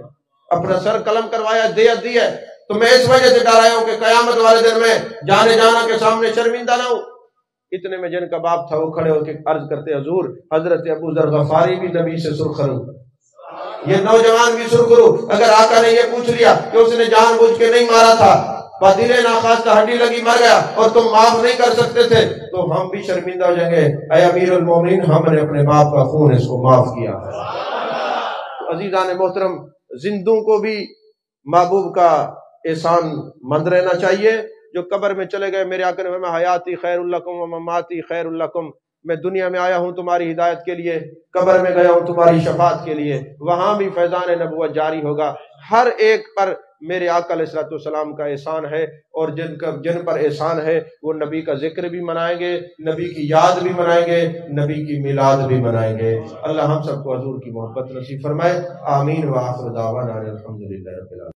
[SPEAKER 1] اپنا سر قلم کروایا، دیت دی ہے، تو میں اس وجہ سے ڈر آیا ہوں کہ قیامت والے دن میں جانے جانا کے سامنے شرمندہ نہ ہوں۔ اتنے میں جن کا باپ تھا وہ کھڑے ہو کے عرض کرتے حضور حضرت ابو ذر غفاری بھی نبی سے سرخرو، یہ نوجوان بھی سرخرو، اگر آقا نے یہ پوچھ لیا کہ اس نے جان بوجھ کے نہیں مارا تھا، پادر ناخواستہ ہڈی لگی مر گیا اور تم معاف نہیں کر سکتے تھے تو ہم بھی شرمندہ ہو جائیں گے، اے امیر المومنین ہم نے اپنے باپ کا خون اس کو معاف کیا ہے۔ عزیزان محترم، زندوں کو بھی محبوب کا احسان مند رہنا چاہیے۔ جو قبر میں چلے گئے میرے آقا نے فرمایا حیاتی خیر لکم و مماتی خیر لکم، میں دنیا میں آیا ہوں تمہاری ہدایت کے لیے، قبر میں گیا ہوں تمہاری شفاعت کے لیے، وہاں بھی فیضان نبوت جاری ہوگا۔ ہر ایک پر میرے آقا علیہ السلام کا احسان ہے، اور جن پر احسان ہے وہ نبی کا ذکر بھی منائیں گے، نبی کی یاد بھی منائیں گے، نبی کی میلاد بھی منائیں گے۔ اللہ ہم سب کو حضور کی محبت نصیب فرمائے، آمین۔ وآخر دعوانا الحمدللہ رب العالمین۔